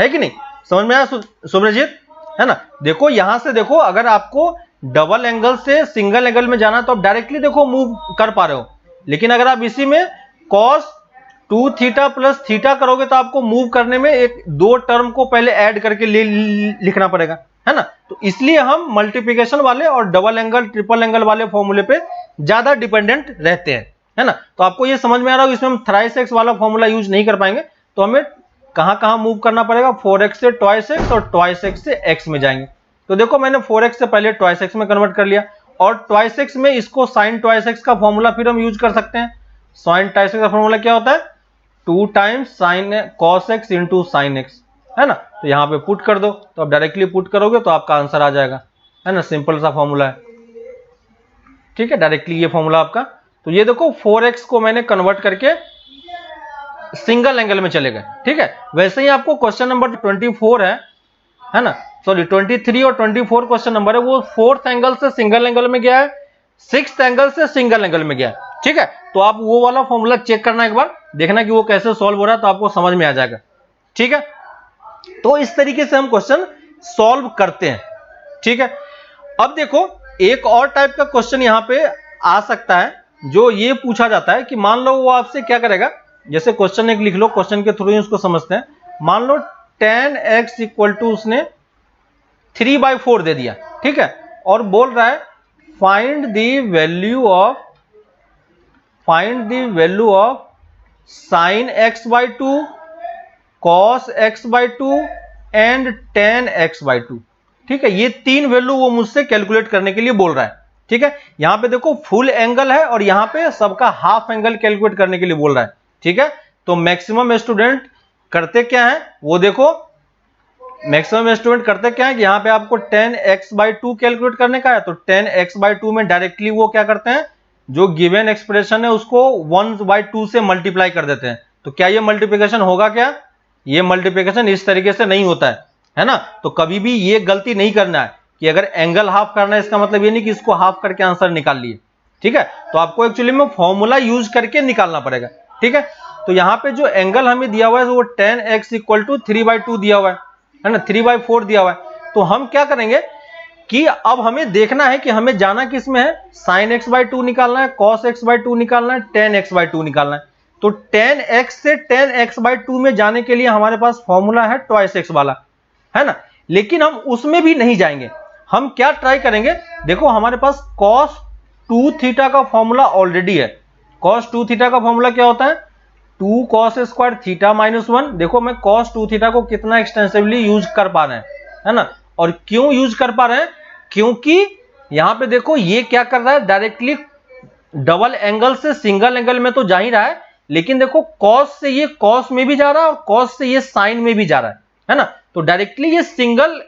है कि नहीं। समझ में आया सुब्रजीत, है ना। देखो यहां से देखो, अगर आपको डबल एंगल से सिंगल एंगल में जाना तो आप डायरेक्टली देखो मूव कर पा रहे हो, लेकिन अगर आप इसी में cos 2 थीटा प्लस थीटा करोगे तो आपको मूव करने में एक दो टर्म को पहले ऐड करके लिखना पड़ेगा, है ना। तो इसलिए हम मल्टीप्लिकेशन वाले और डबल एंगल ट्रिपल एंगल वाले फॉर्मूले पे ज्यादा डिपेंडेंट रहते हैं, है ना। तो आपको ये समझ में आ रहा है, इसमें हम थ्राइस एक्स वाला फॉर्मूला यूज नहीं कर पाएंगे, तो हमें कहां मूव करना पड़ेगा, 4x से ट्वाइस एक्स और ट्वाइस एक्स से x में जाएंगे। तो देखो मैंने 4x से पहले ट्वाइस एक्स में कन्वर्ट कर लिया, और ट्वाइस एक्स में इसको साइन ट्वाइस एक्स का फॉर्मूला फिर हम यूज कर सकते हैं। साइन ट्वाइस एक्स का फॉर्मूला क्या होता है, 2 times sine cos x into sine x, है ना। तो यहां पे पुट कर दो, तो आप डायरेक्टली पुट करोगे तो आपका आंसर आ जाएगा, है ना। सिंपल सा फॉर्मूला है, ठीक है, डायरेक्टली ये फॉर्मूला आपका। तो ये देखो 4x को मैंने कन्वर्ट करके सिंगल एंगल में चले गए, ठीक है। वैसे ही आपको क्वेश्चन नंबर 24 है ना, सॉरी 23 और 24 क्वेश्चन नंबर है, वो फोर्थ एंगल से सिंगल एंगल में गया है, सिक्स्थ एंगल से सिंगल एंगल में गया है, ठीक है। तो आप वो वाला फॉर्मूला चेक करना, एक बार देखना कि वो कैसे सॉल्व हो रहा है, तो आपको समझ में आ जाएगा, ठीक है। तो इस तरीके से हम क्वेश्चन सॉल्व करते हैं, ठीक है। अब देखो एक और टाइप का क्वेश्चन यहां पे आ सकता है, जो ये पूछा जाता है कि मान लो वो आपसे क्या करेगा, जैसे क्वेश्चन एक लिख लो, क्वेश्चन के थ्रू ही उसको समझते हैं। मान लो tan x इक्वल टू उसने 3/4 दे दिया, ठीक है, और बोल रहा है find the value of sine x/2 cos x/2 and tan x/2, ठीक है। ये तीन वैल्यू वो मुझसे कैलकुलेट करने के लिए बोल रहा है, ठीक है। यहां पे देखो फुल एंगल है और यहां पे सबका हाफ एंगल कैलकुलेट करने के लिए बोल रहा है, ठीक है। तो मैक्सिमम स्टूडेंट करते क्या है, वो देखो मैक्सिमम स्टूडेंट करते क्या है कि यहां पे आपको tan x/2 कैलकुलेट करने का है, तो tan x/2 में डायरेक्टली वो क्या करते हैं, जो गिवन एक्सप्रेशन है उसको 1/2 से मल्टीप्लाई कर देते हैं। तो क्या ये मल्टीप्लिकेशन होगा, क्या ये मल्टीप्लिकेशन इस तरीके से नहीं होता है ना। तो कभी भी ये गलती नहीं करना है कि अगर एंगल हाफ करना है, इसका मतलब ये नहीं कि इसको हाफ करके आंसर निकाल लिए, ठीक है। तो आपको एक्चुअली में फॉर्मूला यूज करके निकालना पड़ेगा, ठीक है। तो यहां पे जो एंगल हमें दिया हुआ है वो tan x इक्वल टू 3/2 दिया हुआ है ना, 3/4 दिया हुआ है। तो हम क्या करेंगे कि अब हमें देखना है कि हमें जाना किस में है, sin x/2 निकालना है, cos x/2 निकालना है, tan x/2 निकालना है। तो tan x से tan x/2 में जाने के लिए हमारे पास फॉर्मूला है ट्वाइस x वाला, है ना। लेकिन हम उसमें भी नहीं जाएंगे, हम क्या ट्राई करेंगे, देखो हमारे पास cos 2 थीटा का फॉर्मूला ऑलरेडी है। cos 2 थीटा का फॉर्मूला क्या होता है, 2 cos स्क्वायर थीटा माइनस 1। देखो मैं cos 2 थीटा को कितना एक्सटेंसिवली यूज कर पा रहे हैं, है ना। और क्यों यूज कर पा रहे हैं, क्योंकि यहां पे देखो ये क्या कर रहा है, डायरेक्टली डबल एंगल से सिंगल एंगल में तो जा ही रहा है, लेकिन देखो cos से ये cos में भी जा रहा है और cos से ये sin में भी जा रहा है ना। तो डायरेक्टली ये सिंगल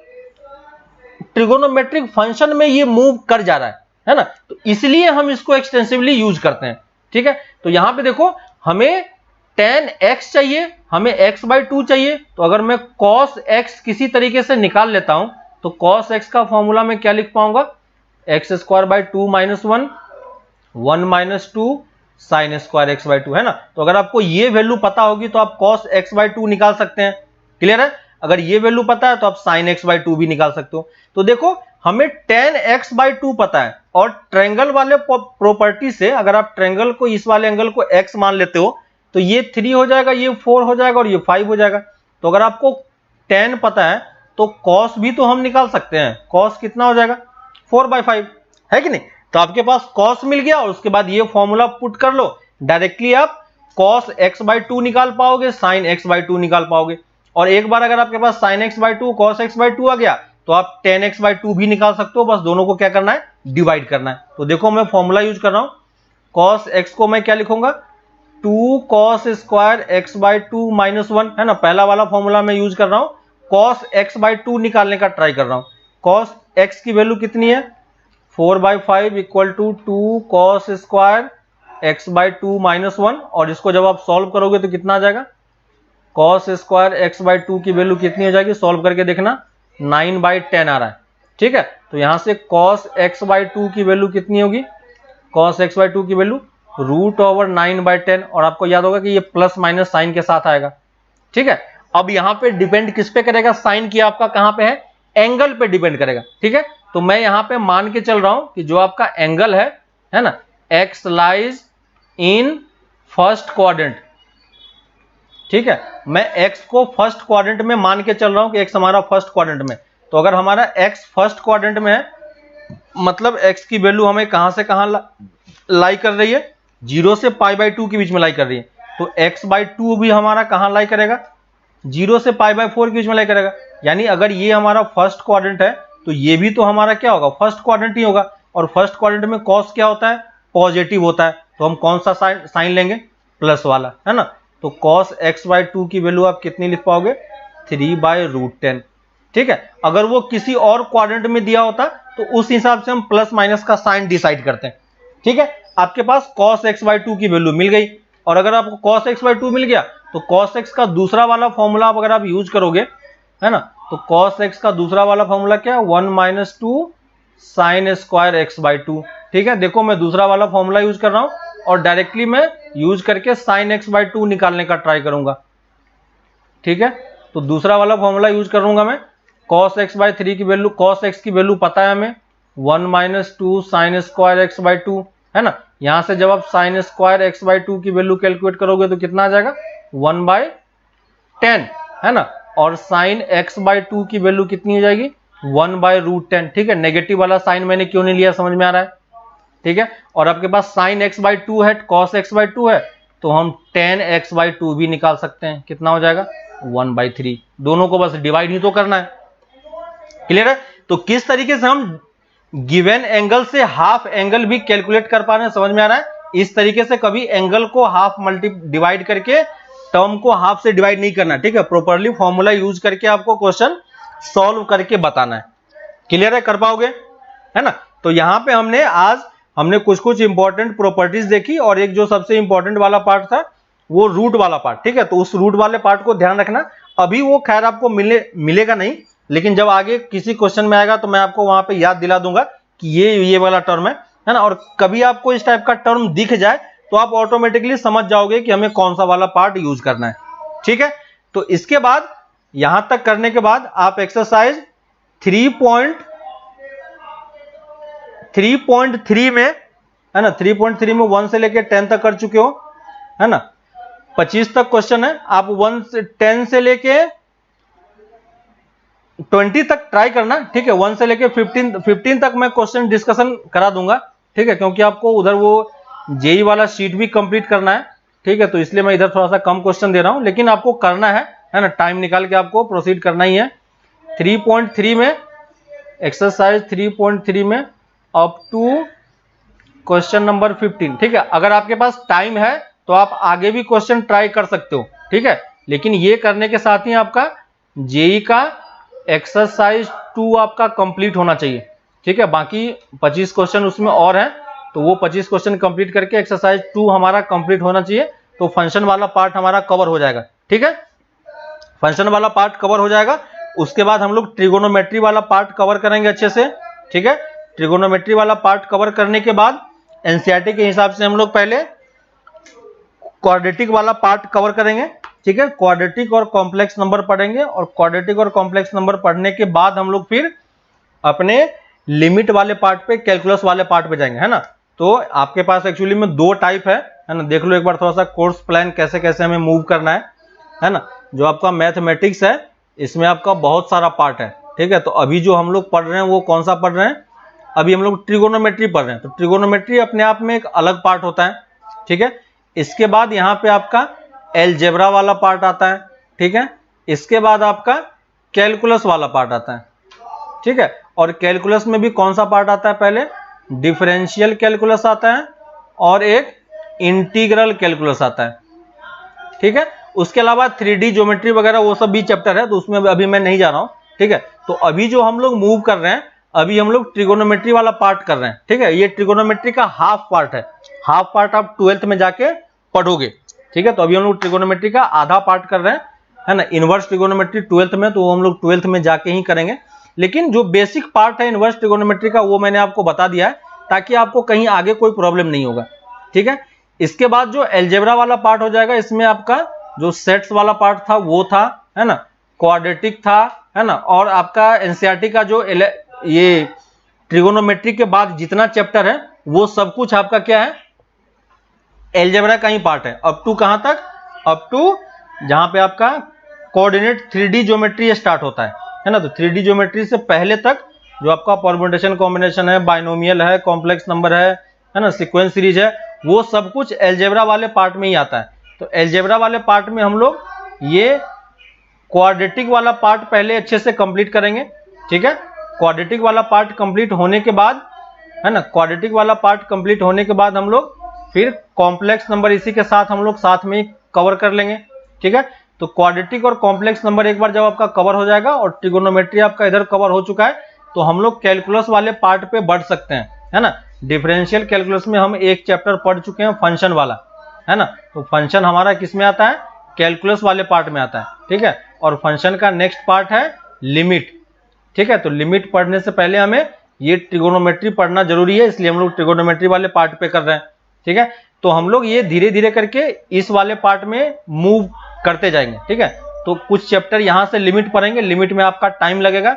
ट्रिगोनोमेट्रिक फंक्शन में ये मूव कर जा रहा है ना। तो इसलिए हम इसको एक्सटेंसिवली यूज करते हैं, ठीक है। तो यहां पे देखो हमें tan x चाहिए, हमें x/2 चाहिए। तो अगर मैं cos x किसी तरीके से निकाल लेता हूं, तो cos x का फॉर्मूला मैं क्या लिख पाऊंगा, x² 2 - 1 - 2 sin² x/2, है ना। तो अगर आपको ये वैल्यू पता होगी तो आप cos x/2 निकाल सकते हैं, क्लियर है। अगर ये वैल्यू पता है तो आप sin x/2 भी निकाल सकते हो। तो देखो हमें tan x/2 पता है, और ट्रायंगल वाले प्रॉपर्टी से अगर आप ट्रायंगल को, इस वाले एंगल को x मान लेते हो, तो ये 3 हो जाएगा, ये 4 हो जाएगा और ये 5 हो जाएगा। तो अगर आपको tan पता है तो cos भी तो हम निकाल सकते हैं। cos कितना हो जाएगा, 4/5, है कि नहीं। तो आपके पास cos मिल गया, और उसके बाद ये फॉर्मूला पुट कर लो, डायरेक्टली आप cos x/2 निकाल पाओगे, sin x/2 निकाल पाओगे। और एक बार अगर आपके पास sin x/2 cos x/2 आ गया, तो आप tan x/2 भी निकाल सकते हो, बस दोनों को क्या करना है, डिवाइड करना है। तो देखो मैं फॉर्मूला यूज कर रहा हूं, cos x को मैं क्या लिखूंगा, 2 cos स्क्वायर x/2 - 1, है ना। पहला वाला फॉर्मूला मैं यूज कर रहा हूं, cos x/2 निकालने का ट्राई कर रहा हूं। cos x की वैल्यू कितनी है, 4/5 equal to 2 cos square x/2 - 1। और इसको जब आप सॉल्व करोगे तो कितना आ जाएगा, cos स्क्वायर x/2 की वैल्यू कितनी हो जाएगी, सॉल्व करके देखना, 9/10 आ रहा है, ठीक है। तो यहां से cos x/2 की वैल्यू कितनी होगी, cos x/2 की वैल्यू √9/10, और आपको याद होगा कि ये प्लस माइनस साइन के साथ आएगा। ठीक है, अब यहां पे डिपेंड किस पे करेगा, साइन की आपका कहां पे है, एंगल पे डिपेंड करेगा। ठीक है, तो मैं यहां पे मान के चल रहा हूं कि जो आपका एंगल है ना, x lies in first quadrant. ठीक है, मैं x को फर्स्ट क्वाड्रेंट में मान के चल रहा हूं कि x हमारा फर्स्ट क्वाड्रेंट में। तो अगर हमारा x फर्स्ट क्वाड्रेंट में है, मतलब x की वैल्यू हमें कहां से कहां लाई कर रही है, 0 से π/2 के बीच में लाई कर रही है। तो x/2 भी हमारा कहां लाई करेगा, 0 से π/4 के बीच में लाई करेगा। यानी अगर ये हमारा फर्स्ट क्वाड्रेंट है तो ये भी तो हमारा क्या होगा, फर्स्ट क्वाड्रेंट ही होगा। और फर्स्ट क्वाड्रेंट में cos क्या होता है, पॉजिटिव होता है। तो हम कौन सा साइन लेंगे, प्लस वाला, है ना। तो cos x/2 की वैल्यू आप कितनी लिख पाओगे, 3/√10। ठीक है, अगर वो किसी और क्वाड्रेंट में दिया होता तो उस हिसाब से हम प्लस माइनस का साइन डिसाइड करते हैं। ठीक है, आपके पास cos x/2 की वैल्यू मिल गई, और अगर आपको cos x/2 मिल गया तो cos x का दूसरा वाला फॉर्मूला अगर आप यूज करोगे, है ना, तो cos x का दूसरा वाला फॉर्मूला क्या है, 1 - 2 sin स्क्वायर x/2। ठीक है, देखो मैं दूसरा वाला फॉर्मूला यूज कर रहा हूं और डायरेक्टली मैं यूज करके sin x/2 निकालने का ट्राई करूंगा। ठीक है, तो दूसरा वाला फॉर्मूला यूज करूंगा मैं, cos x/3 की वैल्यू, cos x की वैल्यू पता है हमें 1 - 2 sin स्क्वायर x/2, है ना। यहां से जब आप sin स्क्वायर x/2 की वैल्यू कैलकुलेट करोगे तो कितना आ जाएगा, 1/10, है ना। और sin x/2 की वैल्यू कितनी हो जाएगी, 1/√10। ठीक है, नेगेटिव वाला साइन मैंने क्यों नहीं लिया, समझ में आ रहा है। ठीक है, और आपके पास sin x/2 है, cos x/2 है, तो हम tan x/2 भी निकाल सकते हैं। कितना हो जाएगा, 1/3। दोनों को बस डिवाइड ही तो करना है। क्लियर है। तो किस तरीके से हम गिवन एंगल से हाफ एंगल भी कैलकुलेट कर पा रहे हैं, समझ में आ रहा है। इस तरीके से कभी एंगल को हाफ डिवाइड करके टर्म को हाफ से डिवाइड नहीं करना। ठीक है, प्रॉपर्ली फॉर्मूला यूज करके आपको क्वेश्चन सॉल्व करके बताना है। क्लियर है, कर पाओगे, है ना। तो यहां पे हमने कुछ इंपॉर्टेंट प्रॉपर्टीज देखी, और एक जो सबसे इंपॉर्टेंट वाला पार्ट था वो रूट वाला पार्ट। ठीक है, तो उस रूट वाले पार्ट को ध्यान रखना। अभी वो खैर आपको मिलेगा नहीं, लेकिन जब आगे किसी क्वेश्चन में आएगा तो मैं आपको वहां पे याद दिला दूंगा कि ये वाला टर्म है ना। और कभी आपको इस टाइप का टर्म दिख जाए तो आप ऑटोमेटिकली समझ जाओगे कि हमें कौन सा वाला पार्ट यूज करना है। ठीक है, तो इसके बाद यहां तक करने के बाद आप एक्सरसाइज 3.3 में, है ना, 3.3 में 1 से लेके 10 तक कर चुके हो, है ना। 25 तक क्वेश्चन है, आप 10 से लेके 20 तक ट्राई करना। ठीक है, 1 से लेके 15 तक मैं क्वेश्चन डिस्कशन करा दूंगा। ठीक है, क्योंकि आपको उधर वो जेई वाला शीट भी कंप्लीट करना है। ठीक है, तो इसलिए मैं इधर थोड़ा सा कम क्वेश्चन दे रहा हूं, लेकिन आपको करना है ना, टाइम निकाल के आपको प्रोसीड करना ही है। 3.3 में, एक्सरसाइज 3.3 में अप टू क्वेश्चन नंबर 15। ठीक है, अगर आपके पास टाइम है तो आप आगे भी क्वेश्चन ट्राई कर सकते हो। ठीक है, लेकिन ये करने के साथ ही आपका जेई का एक्सरसाइज 2 आपका कंप्लीट होना चाहिए। ठीक है, बाकी 25 क्वेश्चन उसमें और हैं, तो वो 25 क्वेश्चन कंप्लीट करके एक्सरसाइज 2 हमारा कंप्लीट होना चाहिए, तो फंक्शन वाला पार्ट हमारा कवर हो जाएगा। ठीक है, फंक्शन वाला पार्ट कवर हो जाएगा। उसके बाद हम लोग ट्रिगोनोमेट्री वाला पार्ट कवर करेंगे अच्छे से। ठीक है, ट्रिगोनोमेट्री वाला पार्ट कवर करने के बाद एनसीईआरटी के हिसाब से हम लोग पहले क्वाड्रेटिक वाला पार्ट कवर करेंगे। ठीक है, क्वाड्रेटिक और कॉम्प्लेक्स नंबर पढ़ेंगे, और क्वाड्रेटिक और कॉम्प्लेक्स नंबर पढ़ने के बाद हम लोग फिर अपने लिमिट वाले पार्ट पे, कैलकुलस वाले पार्ट पे जाएंगे, है ना। तो आपके पास एक्चुअली में 2 टाइप है ना। देख लो एक बार थोड़ा सा कोर्स प्लान कैसे कैसे हमें मूव करना है ना। जो आपका मैथमेटिक्स है इसमें आपका बहुत सारा पार्ट है। ठीक है, तो अभी जो हम लोग पढ़ रहे हैं वो कौन सा पढ़ रहे हैं, अभी हम लोग ट्रिगोनोमेट्री पढ़ रहे हैं। तो ट्रिगोनोमेट्री अपने आप में एक अलग पार्ट होता है। ठीक है, इसके बाद यहाँ पे आपका एलजेब्रा वाला पार्ट आता है। ठीक है, इसके बाद आपका कैलकुलस वाला पार्ट आता है। ठीक है, और कैलकुलस में भी कौन सा पार्ट आता है, पहले डिफरेंशियल कैलकुलस आता है और एक इंटीग्रल कैलकुलस आता है। ठीक है, उसके अलावा 3D ज्योमेट्री वगैरह वो सब भी चैप्टर है, तो उसमें अभी मैं नहीं जा रहा हूं। ठीक है, तो अभी जो हम लोग मूव कर रहे हैं, अभी हम लोग ट्रिगोनोमेट्री वाला पार्ट कर रहे हैं। ठीक है, ये ट्रिगोनोमेट्री का हाफ पार्ट है। हाफ पार्ट आप 12th में जाके पढ़ोगे। ठीक है, तो अभी हम लोग ट्रिगोनोमेट्री का आधा पार्ट कर रहे हैं, है ना। इनवर्स ट्रिगोनोमेट्री 12th में, तो हम लोग 12th में जाके ही करेंगे। लेकिन जो बेसिक पार्ट है इनवर्स ट्रिगोनोमेट्री का वो मैंने आपको बता दिया है, ताकि आपको कहीं आगे कोई प्रॉब्लम नहीं होगा। ठीक है, इसके बाद जो अलजेब्रा वाला पार्ट हो जाएगा, इसमें आपका जो सेट्स वाला पार्ट था वो था, है ना, क्वाड्रेटिक था, है ना, और आपका एनसीईआरटी का जो ये ट्रिगोनोमेट्री के बाद जितना चैप्टर है वो सब कुछ आपका क्या है, अलजेब्रा का ही पार्ट है। अप टू कहां तक, अप टू जहां पे आपका कोऑर्डिनेट 3D ज्योमेट्री स्टार्ट होता है ना। तो 3D ज्योमेट्री से पहले तक जो आपका परम्यूटेशन कॉम्बिनेशन है, बाइनोमियल है, कॉम्प्लेक्स नंबर है ना, सीक्वेंस सीरीज है, वो सब कुछ अलजेब्रा वाले पार्ट में ही आता है। तो अलजेब्रा वाले पार्ट में हम लोग ये क्वाड्रेटिक वाला पार्ट पहले अच्छे से कंप्लीट करेंगे। ठीक है, क्वाड्रेटिक वाला पार्ट कंप्लीट होने के बाद, है ना, क्वाड्रेटिक वाला पार्ट कंप्लीट होने के बाद हम लोग फिर कॉम्प्लेक्स नंबर इसी के साथ हम लोग साथ में ही कवर कर लेंगे। ठीक है, तो क्वाड्रेटिक और कॉम्प्लेक्स नंबर एक बार जब आपका कवर हो जाएगा और ट्रिगोनोमेट्री आपका इधर कवर हो चुका है, तो हम लोग कैलकुलस वाले पार्ट पे बढ़ सकते हैं, है ना। डिफरेंशियल कैलकुलस में हम एक चैप्टर पढ़ चुके हैं, फंक्शन वाला, है ना। तो फंक्शन हमारा किस में आता है, कैलकुलस वाले पार्ट में आता है। ठीक है, और फंक्शन का नेक्स्ट पार्ट है लिमिट। ठीक है, तो लिमिट पढ़ने से पहले हमें ये ट्रिगोनोमेट्री पढ़ना जरूरी है, इसलिए हम लोग ट्रिगोनोमेट्री वाले पार्ट पे कर रहे हैं। ठीक है, तो हम लोग ये धीरे धीरे करके इस वाले पार्ट में मूव करते जाएंगे। ठीक है, तो कुछ चैप्टर यहां से लिमिट पढ़ेंगे, लिमिट में आपका टाइम लगेगा,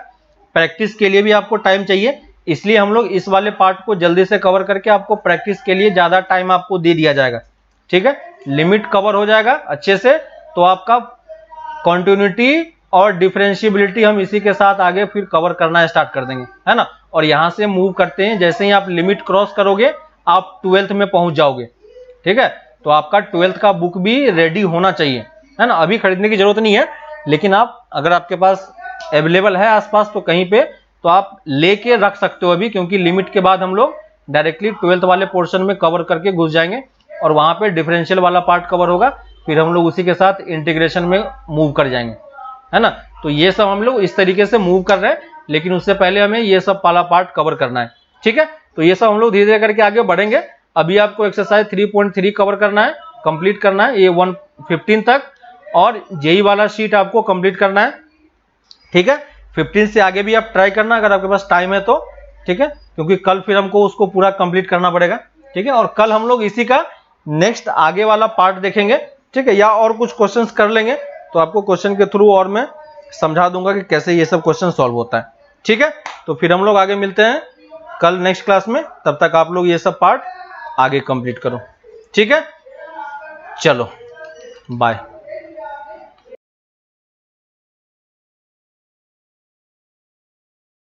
प्रैक्टिस के लिए भी आपको टाइम चाहिए, इसलिए हम लोग इस वाले पार्ट को जल्दी से कवर करके आपको प्रैक्टिस के लिए ज्यादा टाइम आपको दे दिया जाएगा। ठीक है, लिमिट कवर हो जाएगा अच्छे से, तो आपका कॉन्टिन्यूटी और डिफरेंशिएबिलिटी हम इसी के साथ आगे फिर कवर करना स्टार्ट कर देंगे, है ना। और यहां से मूव करते हैं, जैसे ही आप लिमिट क्रॉस करोगे आप 12th में पहुंच जाओगे। ठीक है, तो आपका 12th का बुक भी रेडी होना चाहिए, है ना। अभी खरीदने की जरूरत नहीं है, लेकिन आप अगर आपके पास अवेलेबल है आसपास तो कहीं पे, तो आप लेके रख सकते हो अभी, क्योंकि लिमिट के बाद हम लोग डायरेक्टली 12th वाले पोर्शन में कवर करके घुस जाएंगे और वहां पे डिफरेंशियल वाला पार्ट कवर होगा, फिर हम लोग उसी के साथ इंटीग्रेशन में मूव कर जाएंगे, है ना। तो ये सब हम लोग इस तरीके से मूव कर रहे हैं, लेकिन उससे पहले हमें ये सब वाला पार्ट कवर करना है। ठीक है, तो ये सब हम लोग धीरे धीरे करके आगे बढ़ेंगे। अभी आपको एक्सरसाइज 3.3 कवर करना है, कंप्लीट करना है, ये 115 तक, और जेई वाला शीट आपको कंप्लीट करना है। ठीक है, 15 से आगे भी आप ट्राई करना अगर आपके पास टाइम है तो। ठीक है, क्योंकि कल फिर हमको उसको पूरा कंप्लीट करना पड़ेगा। ठीक है, और कल हम लोग इसी का नेक्स्ट आगे वाला पार्ट देखेंगे। ठीक है, या और कुछ क्वेश्चंस कर लेंगे, तो आपको क्वेश्चन के थ्रू और मैं समझा दूंगा कि कैसे ये सब क्वेश्चन सॉल्व होता है। ठीक है, तो फिर हम लोग आगे मिलते हैं कल नेक्स्ट क्लास में, तब तक आप लोग ये सब पार्ट आगे कंप्लीट करो। ठीक है, चलो बाय।